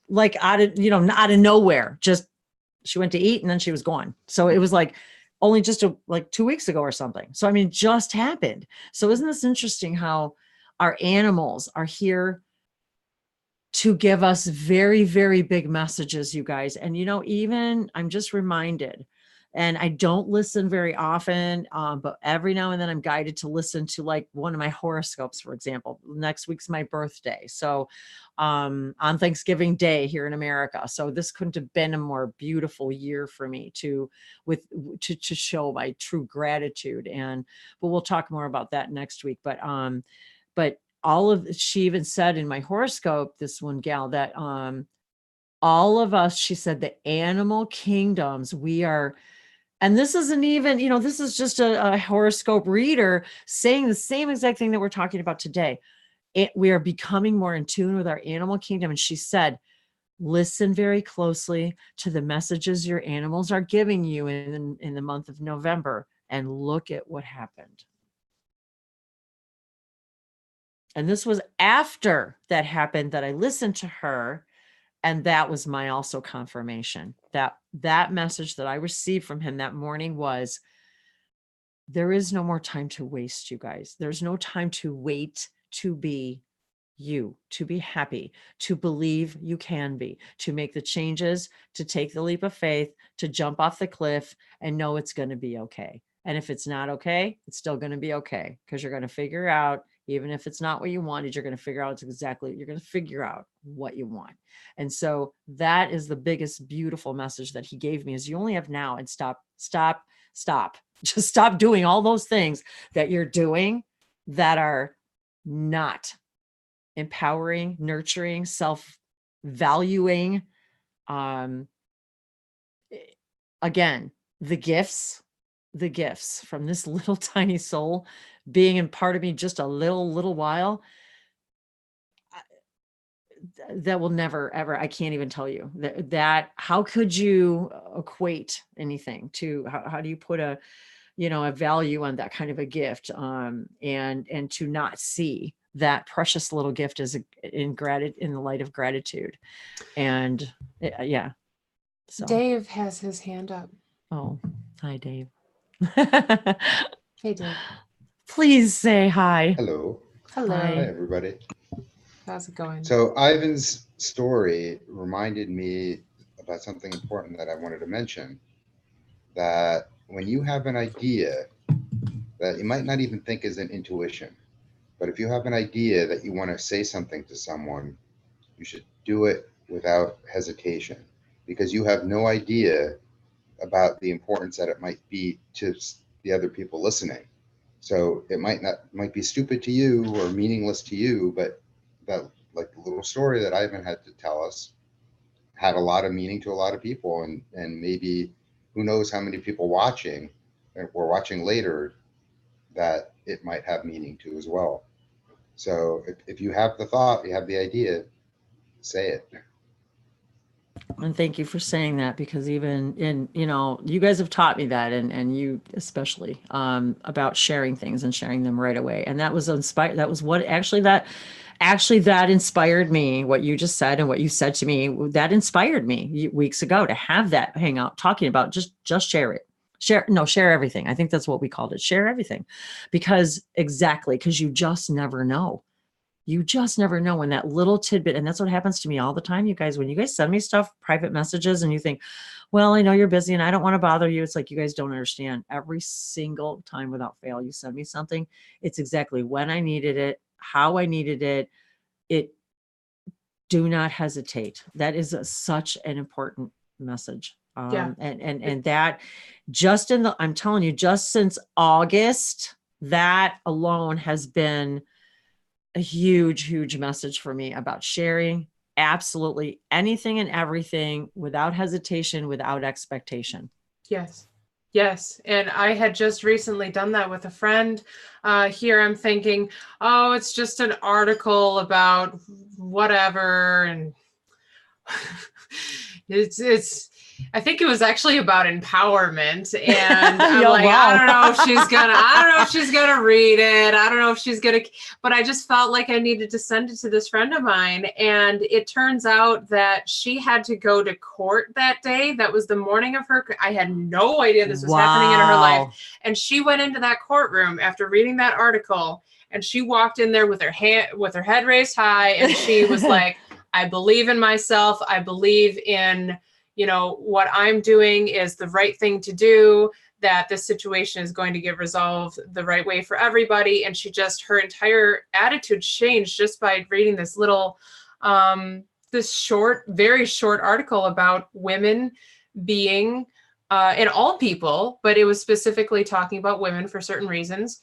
like out of nowhere, just she went to eat and then she was gone. So it was like only just like 2 weeks ago or something. So I mean, it just happened. So isn't this interesting how our animals are here to give us very, very big messages, you guys. And, even I'm just reminded, and I don't listen very often, but every now and then I'm guided to listen to like one of my horoscopes, for example. Next week's my birthday. So on Thanksgiving Day here in America. So this couldn't have been a more beautiful year for me to show my true gratitude. But we'll talk more about that next week. But she even said in my horoscope, this one gal, that all of us, she said, the animal kingdoms, we are, and this isn't even, this is just a horoscope reader saying the same exact thing that we're talking about today. We are becoming more in tune with our animal kingdom. And she said, listen very closely to the messages your animals are giving you in the month of November, and look at what happened. And this was after that happened that I listened to her. And that was my also confirmation that message that I received from him that morning was, there is no more time to waste, you guys. There's no time to wait to be you, to be happy, to believe you can be, to make the changes, to take the leap of faith, to jump off the cliff and know it's going to be okay. And if it's not okay, it's still going to be okay, because you're going to figure out, even if it's not what you wanted, you're going to figure out you're going to figure out what you want. And so that is the biggest, beautiful message that he gave me, is you only have now, and stop. Just stop doing all those things that you're doing that are not empowering, nurturing, self-valuing. Again, the gifts from this little tiny soul being in part of me just a little while, that will never, ever, I can't even tell you that how could you equate anything to, how do you put a value on that kind of a gift, and to not see that precious little gift is in the light of gratitude. And yeah. So Dave has his hand up. Oh, hi, Dave. Hey, Dave. Please say hi. Hello. Hello. Hi, Hi. everybody. How's it going? So Ivan's story reminded me about something important that I wanted to mention, that when you have an idea that you might not even think is an intuition, but if you have an idea that you want to say something to someone, you should do it without hesitation, because you have no idea about the importance that it might be to the other people listening. So it might be stupid to you or meaningless to you, but that, like the little story that Ivan had to tell us, had a lot of meaning to a lot of people, and maybe who knows how many people watching or watching later that it might have meaning to as well. So if you have the thought, you have the idea, say it. And thank you for saying that, because even in, you guys have taught me that, and you especially, about sharing things and sharing them right away. And that was inspired. That was what that inspired me. What you just said and what you said to me, that inspired me weeks ago to have that hangout talking about just share it. Share everything. I think that's what we called it. Share everything, because you just never know. You just never know when that little tidbit, and that's what happens to me all the time, you guys, when you guys send me stuff, private messages, and you think, well, I know you're busy and I don't want to bother you. It's like, you guys don't understand. Every single time without fail, you send me something. It's exactly when I needed it, how I needed it. Do not hesitate. That is such an important message. Yeah. And that I'm telling you, just since August, that alone has been a huge, huge message for me about sharing absolutely anything and everything without hesitation, without expectation. Yes. Yes. And I had just recently done that with a friend. Here I'm thinking, oh, it's just an article about whatever. And I think it was actually about empowerment, and I'm like, wow. I don't know if she's gonna read it. I don't know if she's gonna, but I just felt like I needed to send it to this friend of mine. And it turns out that she had to go to court that day. That was the morning of her. I had no idea this was happening in her life. And she went into that courtroom after reading that article, and she walked in there with her head raised high. And she was like, I believe in myself. I believe in, what I'm doing is the right thing to do, that this situation is going to get resolved the right way for everybody. And her entire attitude changed just by reading this little, very short article about women being, and all people, but it was specifically talking about women for certain reasons,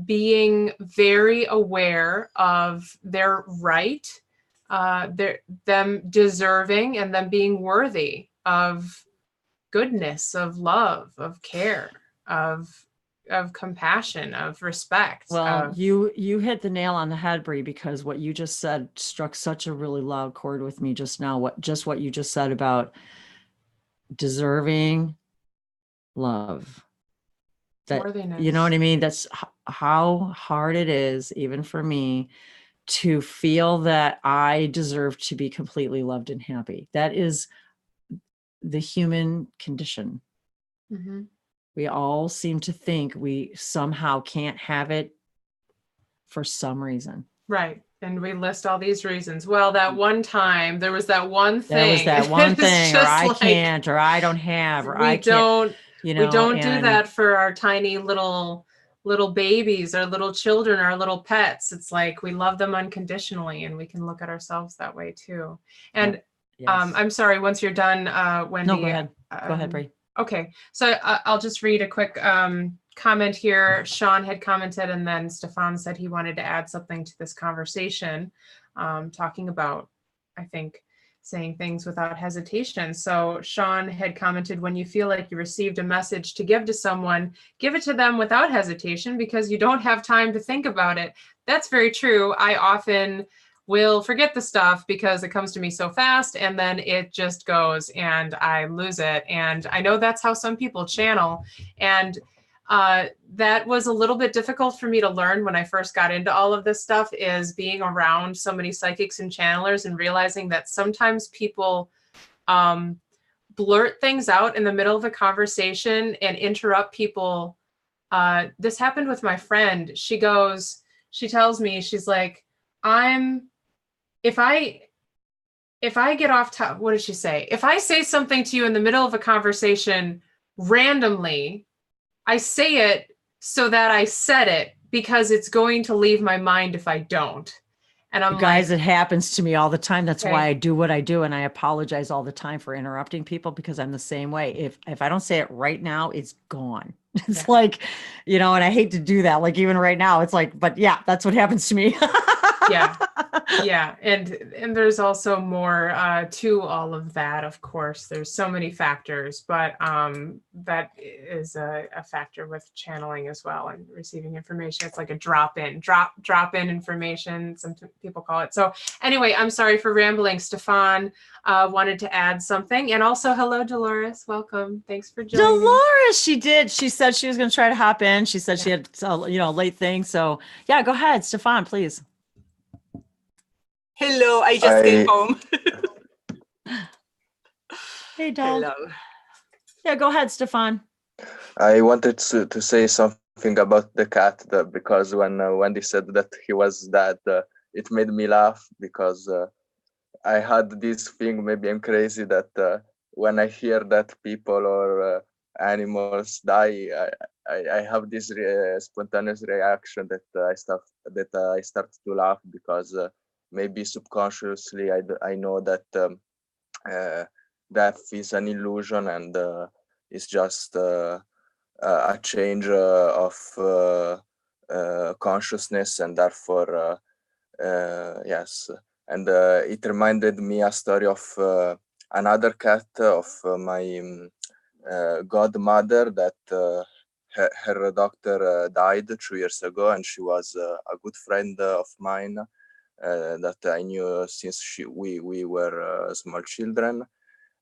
being very aware of their right, them deserving, and them being worthy of goodness, of love, of care, of compassion, of respect. Well, you hit the nail on the head, Bree, because what you just said struck such a really loud chord with me just now. What you just said about deserving love. That, worthiness. you know what I mean? That's how hard it is, even for me, to feel that I deserve to be completely loved and happy. That is the human condition. Mm-hmm. We all seem to think we somehow can't have it for some reason. Right. And we list all these reasons. Well, that one time there was that one thing. There was that one thing, or I can't, or I don't have, or I can't. We don't do that for our tiny little babies, our little children, our little pets. It's like we love them unconditionally, and we can look at ourselves that way too. And yes. I'm sorry, once you're done, Wendy. No, go ahead. Go ahead, Bree. Okay, so I'll just read a quick comment here. Sean had commented, and then Stefan said he wanted to add something to this conversation, talking about, I think, saying things without hesitation. So Sean had commented, when you feel like you received a message to give to someone, give it to them without hesitation, because you don't have time to think about it. That's very true. I often will forget the stuff because it comes to me so fast, and then it just goes and I lose it. And I know that's how some people channel. And that was a little bit difficult for me to learn when I first got into all of this stuff, is being around so many psychics and channelers and realizing that sometimes people blurt things out in the middle of a conversation and interrupt people. This happened with my friend. She tells me, she's like, if I get off top, what did she say? If I say something to you in the middle of a conversation randomly, I say it so that I said it, because it's going to leave my mind if I don't. And I'm Guys, like, it happens to me all the time. That's okay. why I do what I do. And I apologize all the time for interrupting people, because I'm the same way. If I don't say it right now, it's gone. It's like, and I hate to do that. Like even right now, it's like, but yeah, that's what happens to me. Yeah, and there's also more to all of that. Of course, there's so many factors, but that is a factor with channeling as well and receiving information. It's like a drop in information. Some people call it. So anyway, I'm sorry for rambling. Stefan wanted to add something, and also hello, Dolores. Welcome. Thanks for joining. Dolores, she did. She said she was going to try to hop in. She said she had a late thing. So yeah, go ahead, Stefan, please. Hello, I just came home. Hey, Dol. Hello. Yeah, go ahead, Stefan. I wanted to say something about the cat because when Wendy said that he was dead, it made me laugh because I had this thing, maybe I'm crazy, that when I hear that people or animals die, I have this spontaneous reaction that I start to laugh because maybe subconsciously I know that death is an illusion and it's just a change of consciousness, and therefore yes. And it reminded me a story of another cat of my godmother that her doctor died 2 years ago, and she was a good friend of mine that I knew since we were small children.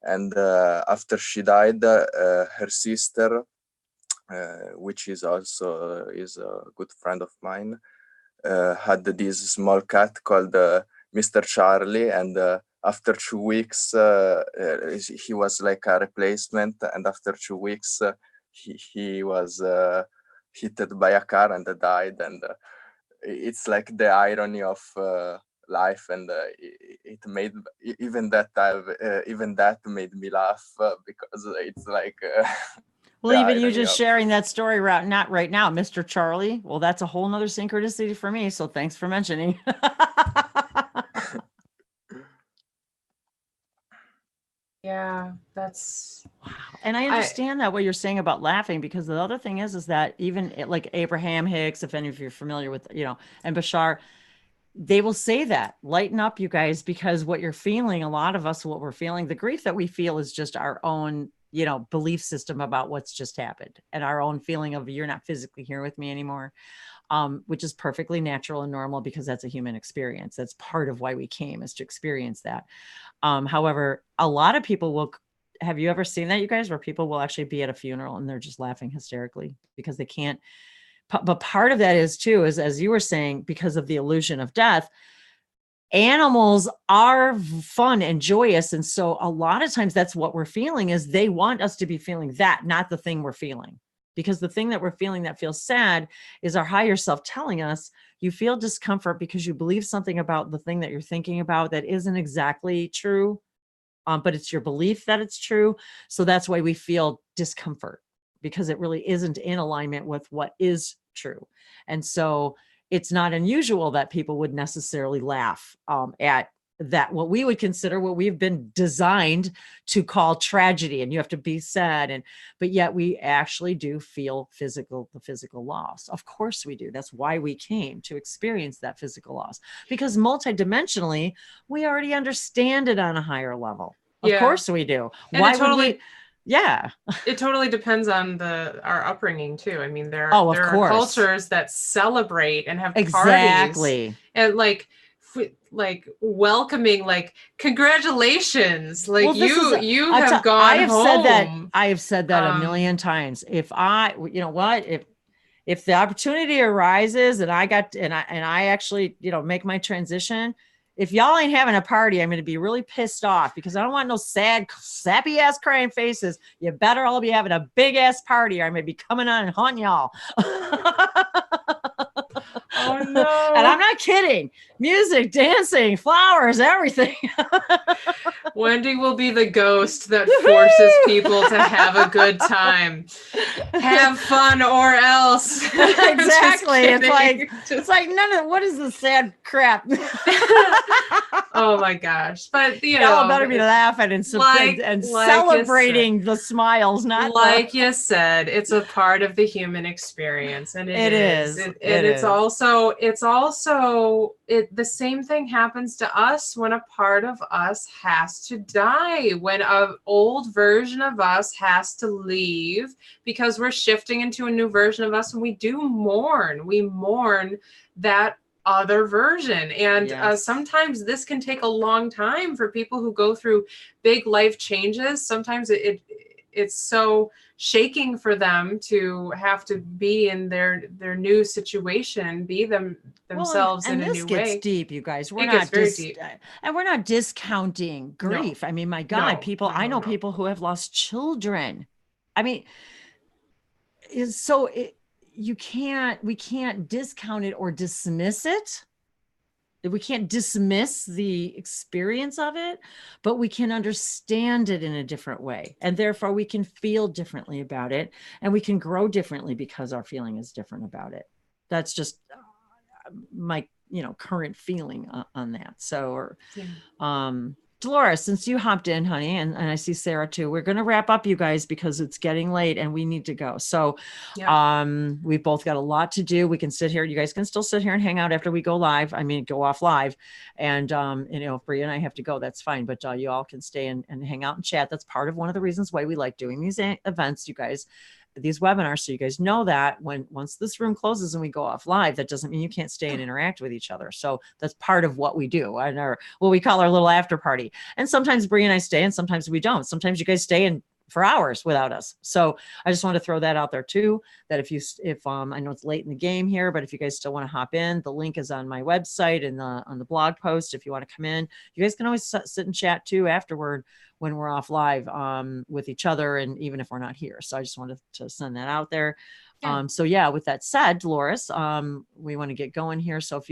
And after she died, her sister, which is also is a good friend of mine, had this small cat called Mr. Charlie, and after 2 weeks, he was like a replacement, and after 2 weeks, he was hit by a car and died, and it's like the irony of life, and it made even that made me laugh because it's like. Well, even you just sharing that story not right now, Mr. Charlie. Well, that's a whole nother synchronicity for me. So thanks for mentioning. Yeah, that's wow. And I understand that what you're saying about laughing, because the other thing is that even like Abraham Hicks, if any of you are familiar with, and Bashar, they will say that lighten up, you guys, because what you're feeling, a lot of us, what we're feeling, the grief that we feel is just our own belief system about what's just happened, and our own feeling of you're not physically here with me anymore, which is perfectly natural and normal because that's a human experience. That's part of why we came, is to experience that. However, a lot of people have you ever seen that, you guys, where people will actually be at a funeral and they're just laughing hysterically because they can't, but part of that is too, is as you were saying, because of the illusion of death, animals are fun and joyous. And so a lot of times that's what we're feeling, is they want us to be feeling that, not the thing we're feeling. Because the thing that we're feeling that feels sad is our higher self telling us you feel discomfort because you believe something about the thing that you're thinking about that isn't exactly true, but it's your belief that it's true. So that's why we feel discomfort, because it really isn't in alignment with what is true. And so it's not unusual that people would necessarily laugh at that, what we would consider, what we've been designed to call tragedy, and you have to be sad, but yet we actually do feel the physical loss. Of course we do. That's why we came, to experience that physical loss, because multidimensionally we already understand it on a higher level. Of course we do. And why would we? Yeah. It totally depends on our upbringing too. I mean, there are cultures that celebrate and have parties and like welcoming, like congratulations, like well, you have gone home. I have said that a million times. If if the opportunity arises and I actually, make my transition, if y'all ain't having a party, I'm going to be really pissed off, because I don't want no sad, sappy ass crying faces. You better all be having a big ass party, or I'm going to be coming on and haunting y'all. Oh no. And I'm not kidding. Music, dancing, flowers, everything. Wendy will be the ghost that forces people to have a good time. Have fun or else. Exactly. It's like none of what is the sad crap. Oh my gosh. But y'all better be laughing and celebrating the smiles, not like you said, it's a part of the human experience, and it is. And it's the same thing happens to us when a part of us has to die, when an old version of us has to leave, because we're shifting into a new version of us, and we mourn that other version. And sometimes this can take a long time for people who go through big life changes. Sometimes it's so shaking for them to have to be in their new situation, be themselves in a new way. And this gets deep, you guys. We're It not gets very deep. and we're not discounting grief. I mean, my God, I know people who have lost children. I mean, we can't discount it or dismiss it. We can't dismiss the experience of it, but we can understand it in a different way. And therefore we can feel differently about it, and we can grow differently because our feeling is different about it. That's just my, current feeling on that. So, Dolores, since you hopped in, honey, and I see Sarah too, we're going to wrap up, you guys, because it's getting late and we need to go. So we've both got a lot to do. We can sit here. You guys can still sit here and hang out after we go live. I mean, go off live. And, if Bria and I have to go, that's fine. But you all can stay and hang out and chat. That's part of one of the reasons why we like doing these events, you guys, these webinars. So you guys know that once this room closes and we go off live, that doesn't mean you can't stay and interact with each other. So that's part of what we do, and what we call our little after party. And sometimes Brie and I stay, and sometimes we don't. Sometimes you guys stay for hours without us. So I just want to throw that out there too, that if I know it's late in the game here, but if you guys still want to hop in, the link is on my website and on the blog post. If you want to come in, you guys can always sit and chat too afterward when we're off live with each other, and even if we're not here. So I just wanted to send that out there. With that said, Dolores, we want to get going here. So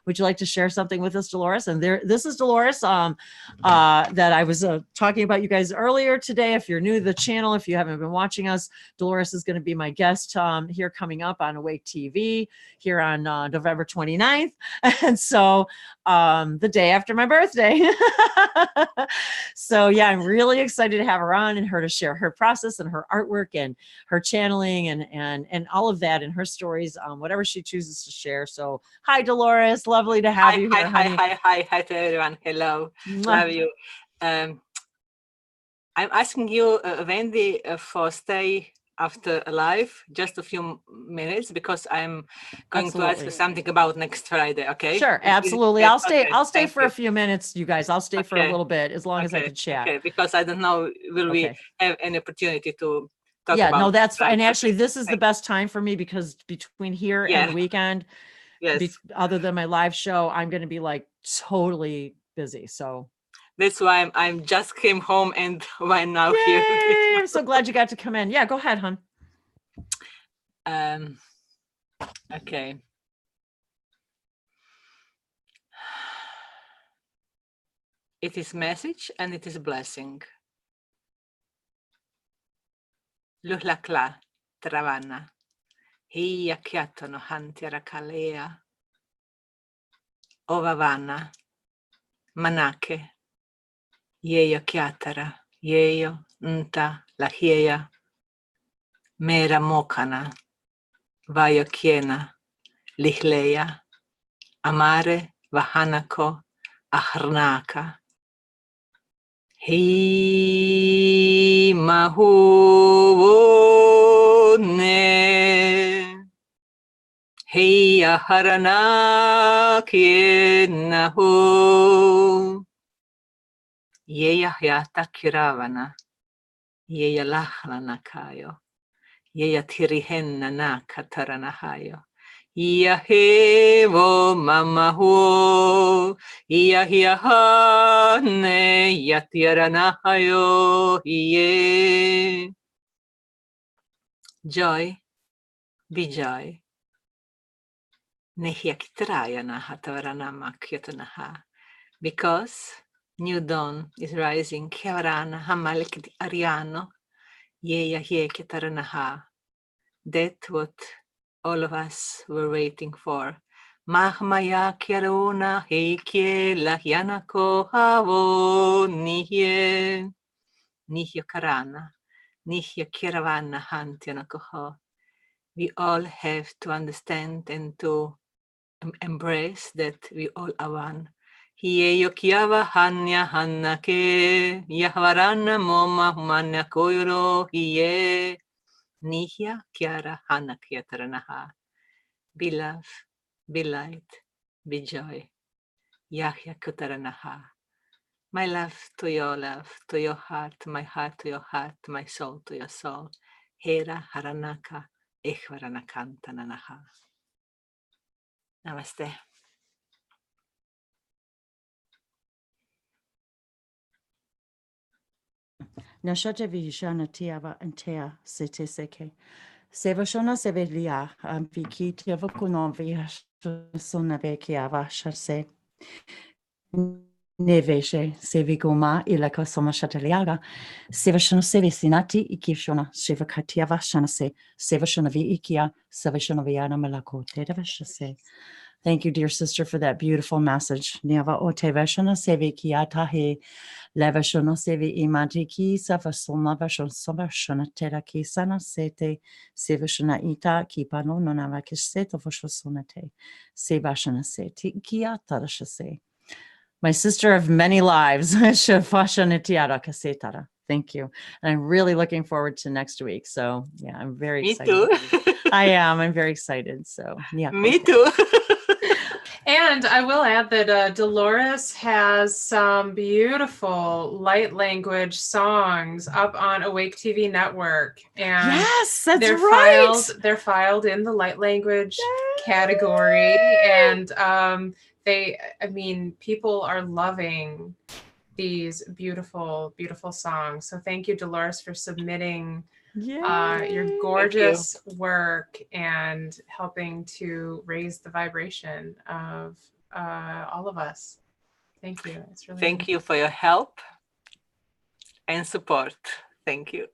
would you like to share something with us, Dolores? And this is Dolores that I was talking about you guys earlier today. If you're new to the channel, if you haven't been watching us, Dolores is going to be my guest here coming up on Awake TV here on November 29th. And so the day after my birthday. So I'm really excited to have her on and her to share her process and her artwork and her channeling and all of that and her stories, whatever she chooses to share. So hi, Dolores. Lovely to have you here, honey. Hi to everyone. Hello. Love you. I'm asking you, Wendy, for stay after live just a few minutes, because I'm going to ask you something about next Friday. Okay. Sure. Absolutely. I'll stay for a few minutes, you guys. I'll stay for a little bit, as long as I can chat. Okay. Because I don't know, will we have an opportunity to talk about? No, that's fine. And actually, this is the best time for me, because between here and the weekend, other than my live show, I'm going to be like totally busy. So that's why I'm just came home and right now here. I'm so glad you got to come in. Yeah, go ahead, hon. Okay. It is message and it is blessing. Luhlakla travana. Hiya kyato no hantiara kalea. Ovavana. Manake. Yeyo kiatara, yeyo nta lahieya, mera mokana, vayo kiena, lihleya, amare vahanako, ahrnaka. Hi mahune, hi aharana kienahu. Yeya yata kiravana, yeya lahlana kayo, yeya tirihenna na katarana hayo, iya hevo mamahu, iya hiahane yatirana hayo, ye. Joy, be joy. Nehiaktrayana hatavarana makyatanaha, because new dawn is rising. Kiavarana Hamalek Ariano. Yeya Hieketaranaha. That's what all of us were waiting for. Mahmaya Kiaruna Heike Lahyanako Havo Nihye. Nihya Karana. Nihya Kiravana Hantianakoho. We all have to understand and to embrace that we all are one. Hie yo kiawa hanya hana ke, yaharana moma humana koiro, hie nihia kiara hana kiataranaha. Be love, be light, be joy. Yahya kutaranaha. My love, to your heart, my heart to your heart, my soul to your soul. Hera haranaka, echvaranakanta. Namaste. Nashate vishana tiava and tea sete seke. Sevashona sevelia, viki tiava kunon via sonave kiava shase. Neveshe sevigoma ilaka soma shateliaga. Sevashona sevesinati ikishona shivakatiava shanase. Sevashona vi ikia, Sevashona viana malako tedavashase. Thank you, dear sister, for that beautiful message. Niava otevashona sevikiatahe. Levashona sevi imantiki savasona vashona teraki sana sete. Sevashona ita kipano nonavakiseto vashosonate. Sevashona seti kiatarashase. My sister of many lives. Thank you. And I'm really looking forward to next week. So yeah, I'm very Me excited. too. I am. I'm very excited. So yeah. Me too. And I will add that Dolores has some beautiful light language songs up on Awake TV Network. And Yes, that's they're right. They're filed in the light language category. And people are loving these beautiful, beautiful songs. So thank you, Dolores, for submitting your gorgeous work and helping to raise the vibration of all of us. Thank you. It's really Thank you for your help and support. Thank you.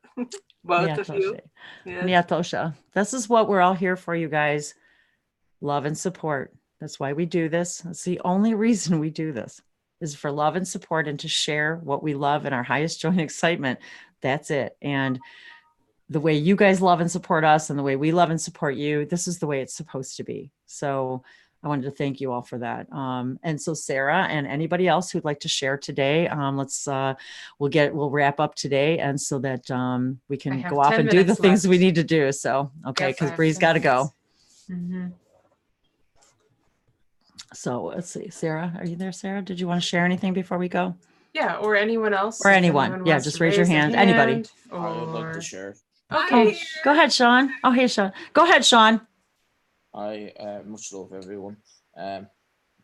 Both of you. Yes. Tosha. This is what we're all here for, you guys. Love and support. That's why we do this. That's the only reason we do this, is for love and support and to share what we love in our highest joy and excitement. That's it. And the way you guys love and support us and the way we love and support you, this is the way it's supposed to be. So I wanted to thank you all for that. And so Sarah and anybody else who'd like to share today, we'll wrap up today. And so that we can go off and do the things we need to do. So, okay. Cause Bree's got to go. Mm-hmm. So let's see, Sarah, are you there, Sarah? Did you want to share anything before we go? Yeah, or anyone else. Or anyone. Yeah, just raise your hand. Anybody. I would like to share. Okay. Go ahead, Sean. Oh, hey, Sean. Go ahead, Sean. I much love everyone.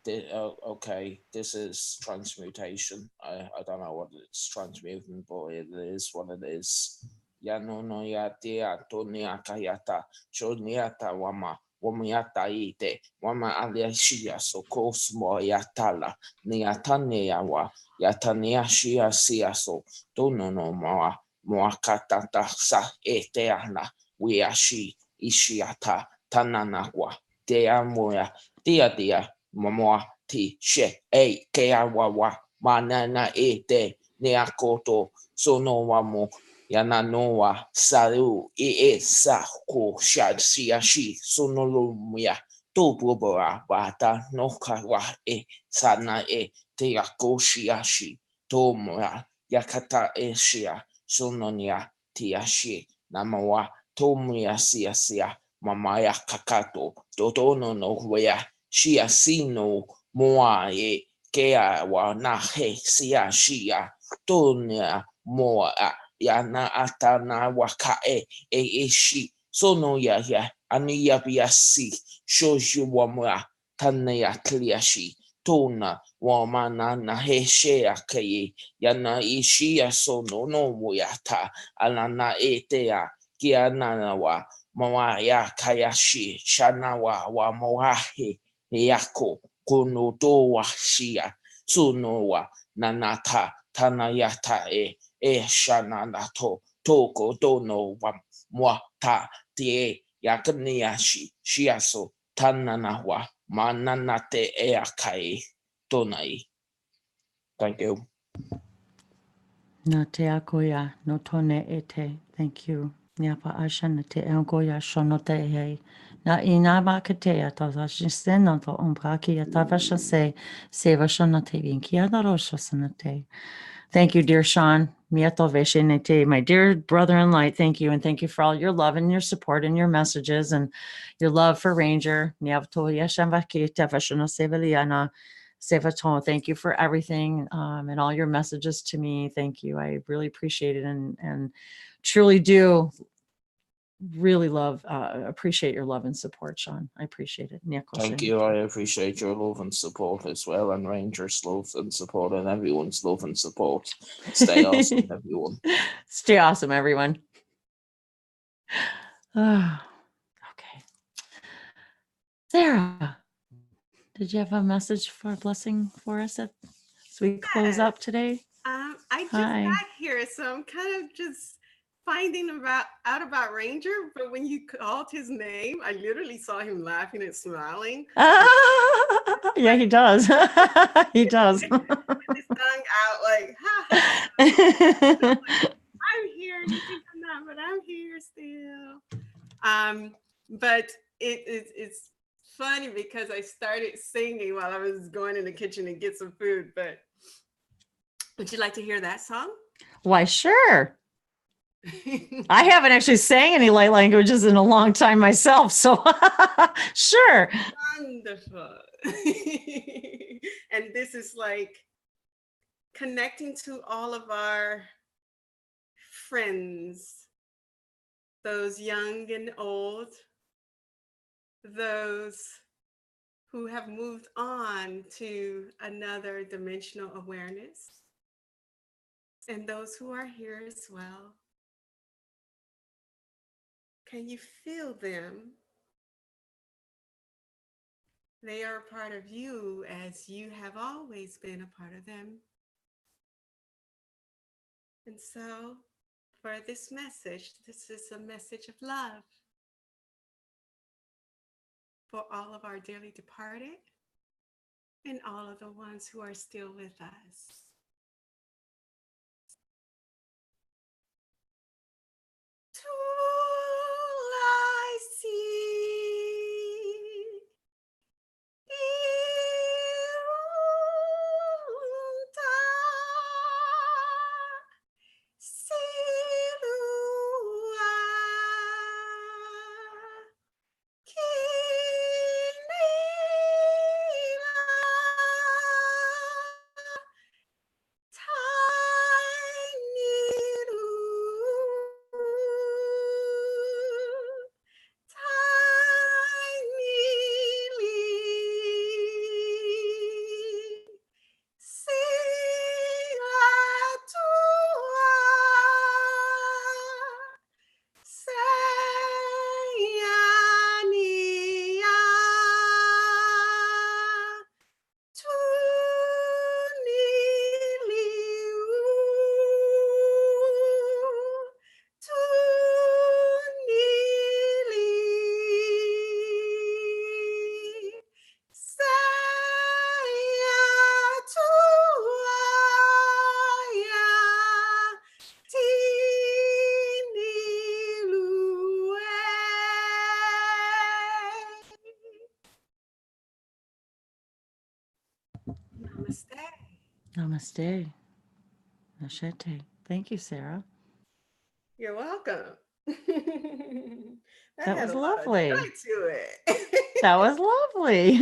Okay, this is transmutation. I don't know what it's transmuting, but it is what it is. Ya no ya tia tonia kayata choniata wama wamiata ite wama aliashia so cosmo yatala niatania wa yatania shia siaso dono no moakatata sa eteana wiashi ishiata tananakwa dea moya dia mamoa ti she e kea wawa manana ete neakoto sono wamo yana noa saru sa ko shi sono lumia to bobora bata no kawa sana te akoshiashi to moya yakata shia sono nia tiashi namawa to moya sia mama yakakato dodono no wea shia sino moa kea wa na he sia shia tonia moa yana atana waka shi sono ya aniya biasi shoshu wamra tanaya kliashi tona wamana na he shea kei yana ishia sono no moyata alana etea kiana wa mawa ya kayashi shana wa moahe yako kono do wa shia sono wa nanata tanayata shana nato toko dono wa mwa ta tie yakaniashi shiaso tananawa mananate akai tonai. Thank you. Na te akoia no tone ete. Thank you. Niapa asha na te akoia shono te hei. Na inama katea tava shiseno to umbraki atava shase seva shonate vinkia sanate. Thank you, dear Sean. Mieto veshenete, my dear brother in light. Thank you. And thank you for all your love and your support and your messages and your love for Ranger. Niavto yeshamvaki tavashono seveliana. Thank you for everything and all your messages to me. Thank you. I really appreciate it and truly do really love, appreciate your love and support, Sean. I appreciate it. Thank you. I appreciate your love and support as well, and Ranger's love and support, and everyone's love and support. Stay awesome, everyone. Stay awesome, everyone. Okay. Sarah, did you have a message for a blessing for us as we close up today? I just Hi. got here, so I'm kind of just finding out about Ranger. But when you called his name, I literally saw him laughing and smiling. Yeah, he does. He does. His tongue out like, ha, ha. I'm here. You think I'm not, but I'm here still. But it's funny because I started singing while I was going in the kitchen to get some food. But would you like to hear that song? Why, sure. I haven't actually sang any light languages in a long time myself, so sure. Wonderful. And this is like connecting to all of our friends, those young and old, those who have moved on to another dimensional awareness, and those who are here as well. Can you feel them? They are a part of you as you have always been a part of them. And so for this message, this is a message of love for all of our dearly departed and all of the ones who are still with us. I see Namaste. Nashete. Thank you, Sarah. You're welcome. That had was a lot of lovely. joy to it. That was lovely.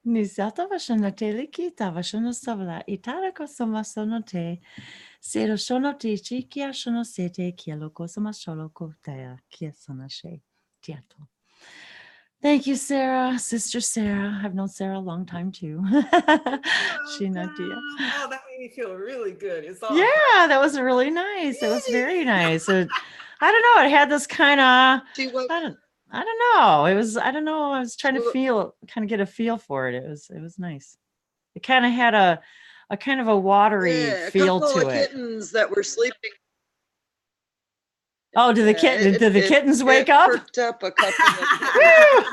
Nisata vashanate likita vashano savla itara kosoma sonote sero shonote chikia shonosete kielo kosoma sholo kotaya kiesonashe tiato. Thank you, Sarah, Sister Sarah. I've known Sarah a long time too. She Nadia. Oh, that made me feel really good. It's all Yeah, that was really nice. It was very nice. I don't know. It had this kind of, I don't know. It was, I don't know. I was trying to get a feel for it. It was nice. It kind of had a kind of a watery feel couple to of it. kittens that were sleeping. Oh, did the kittens wake up? Perked up a couple of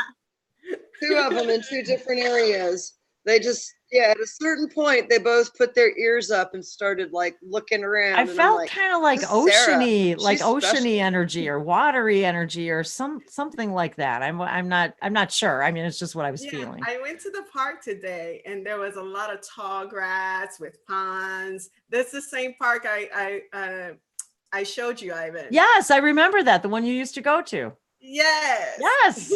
two of them in two different areas. They just Yeah, at a certain point, they both put their ears up and started like looking around. I and I'm felt like, kind of like "This is Sarah. oceany, like She's special." oceany energy or watery energy or something like that. I'm not sure. I mean, it's just what I was Yeah, feeling. I went to the park today and there was a lot of tall grass with ponds. That's the same park I showed you, Ivan. Yes, I remember that, the one you used to go to. Yes. Yes.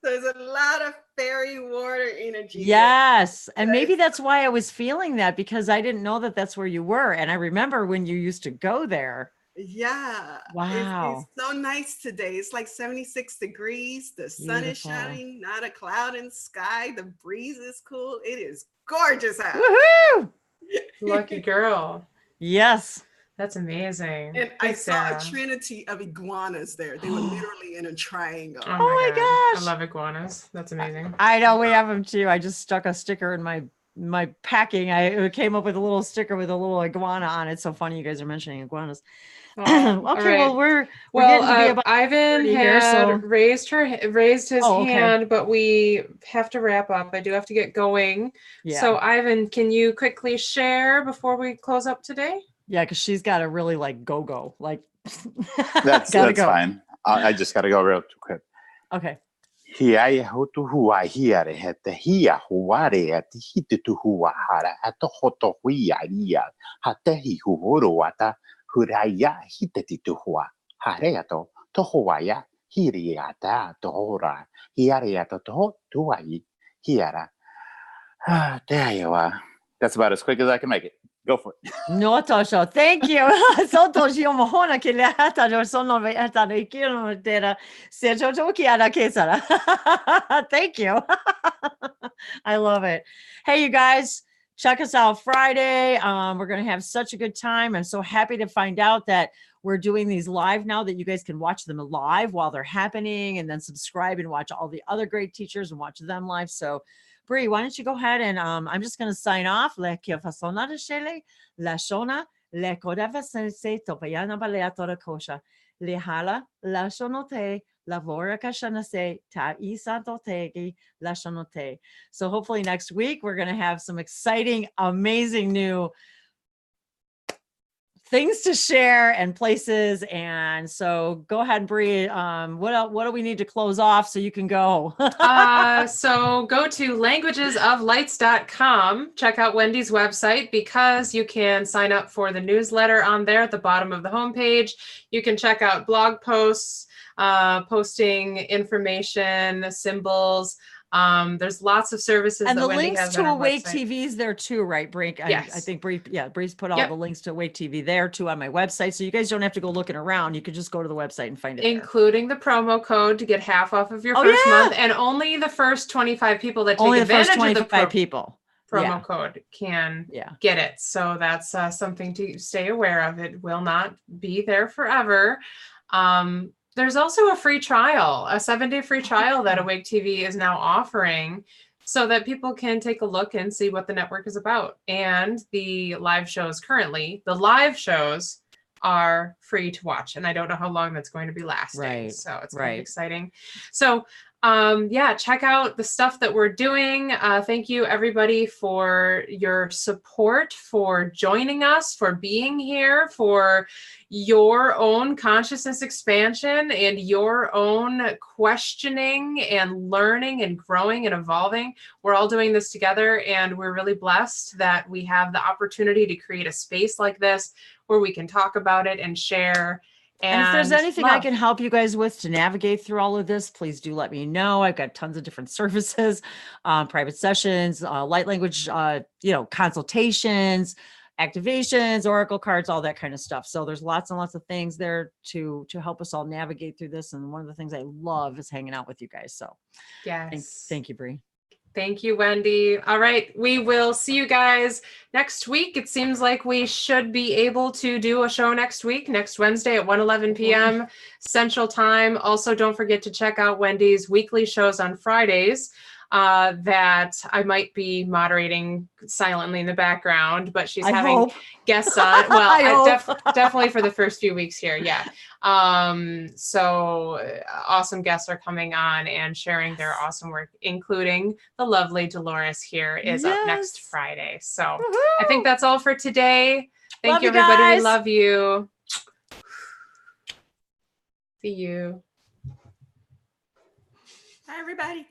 There's a lot of fairy water energy. Yes. And maybe that's why I was feeling that, because I didn't know that that's where you were. And I remember when you used to go there. Yeah. Wow. It's so nice today. It's like 76 degrees. The sun is Beautiful. shining, not a cloud in the sky. The breeze is cool. It is gorgeous out. Woohoo! Lucky girl. Yes. That's amazing. And I Thanks, saw Sarah. a trinity of iguanas there. They were literally in a triangle. Oh my God. gosh. I love iguanas. That's amazing. I know, we have them too. I just stuck a sticker in my packing. I came up with a little sticker with a little iguana on it. So funny you guys are mentioning iguanas. Oh, all Okay, right. well we're Well, getting to be about Ivan 30 had here, so raised his Oh, okay. hand, but we have to wrap up. I do have to get going. Yeah. So Ivan, can you quickly share before we close up today? yeah, because she's got to really like go like That's gotta go. fine. I just got to go real quick. Okay. Hiai hotu hua hiare hete hia huare at hititu hua hara at the hoto huia ria hatehi huhuru wata huraya hitetitu hua hareato tohuaya hiriata tohora hiareato to tuai hiara. There you are. That's about as quick as I can make it. Go for it. No, Tosho, thank you. Sotoshi omohona ke le hata jo sono ve hata no ikino tera se jojoki ara kesara. Thank you. I love it. Hey, you guys, check us out Friday. We're going to have such a good time. I'm so happy to find out that we're doing these live now, that you guys can watch them live while they're happening, and then subscribe and watch all the other great teachers and watch them live. So Bree, why don't you go ahead and I'm just going to sign off. Le kia fasona de shele, la shona, le kodava sense topayana balea tora kosha, le hala, la shonote, la vora kashanase, ta isantotegi, la shonote. So hopefully next week we're going to have some exciting, amazing new things to share and places. And so go ahead, Bree. What do we need to close off so you can go? So go to languagesoflights.com, check out Wendy's website, because you can sign up for the newsletter on there at the bottom of the homepage. You can check out blog posts, posting information, symbols. There's lots of services And that the Wendy links has to on her Awake website. TV is there too, right, Bree? Yes. I think Bree's put all Yep. the links to Awake TV there too on my website. So you guys don't have to go looking around. You could just go to the website and find it there. Including the promo code to get half off of your Oh, first yeah. month, and only the first 25 people that take Only the first advantage of the 25 people. promo Yeah. code can Yeah. get it. So that's something to stay aware of. It will not be there forever. There's also a free trial, a 7-day free trial that Awake TV is now offering, so that people can take a look and see what the network is about. And the live shows are free to watch. And I don't know how long that's going to be lasting. Right, So it's kind right. of exciting. So yeah, check out the stuff that we're doing. Thank you everybody for your support, for joining us, for being here, for your own consciousness expansion and your own questioning and learning and growing and evolving. We're all doing this together, and we're really blessed that we have the opportunity to create a space like this where we can talk about it and share. And if there's anything I love. can help you guys with to navigate through all of this, please do let me know. I've got tons of different services, private sessions, light language, consultations, activations, oracle cards, all that kind of stuff. So there's lots and lots of things there to help us all navigate through this. And one of the things I love is hanging out with you guys. So Yes. thank you, Bree. Thank you, Wendy. All right, we will see you guys next week. It seems like we should be able to do a show next Wednesday at 1:11 p.m. Central Time. Also, don't forget to check out Wendy's weekly shows on Fridays. that I might be moderating silently in the background, but she's I having hope. guests on. Well, I hope. definitely for the first few weeks here. Yeah. So awesome guests are coming on and sharing their awesome work, including the lovely Dolores here is up next Yes. Friday. So I Woohoo! think that's all for today. Thank Love you, you everybody. guys. We love you. See you. Hi, everybody.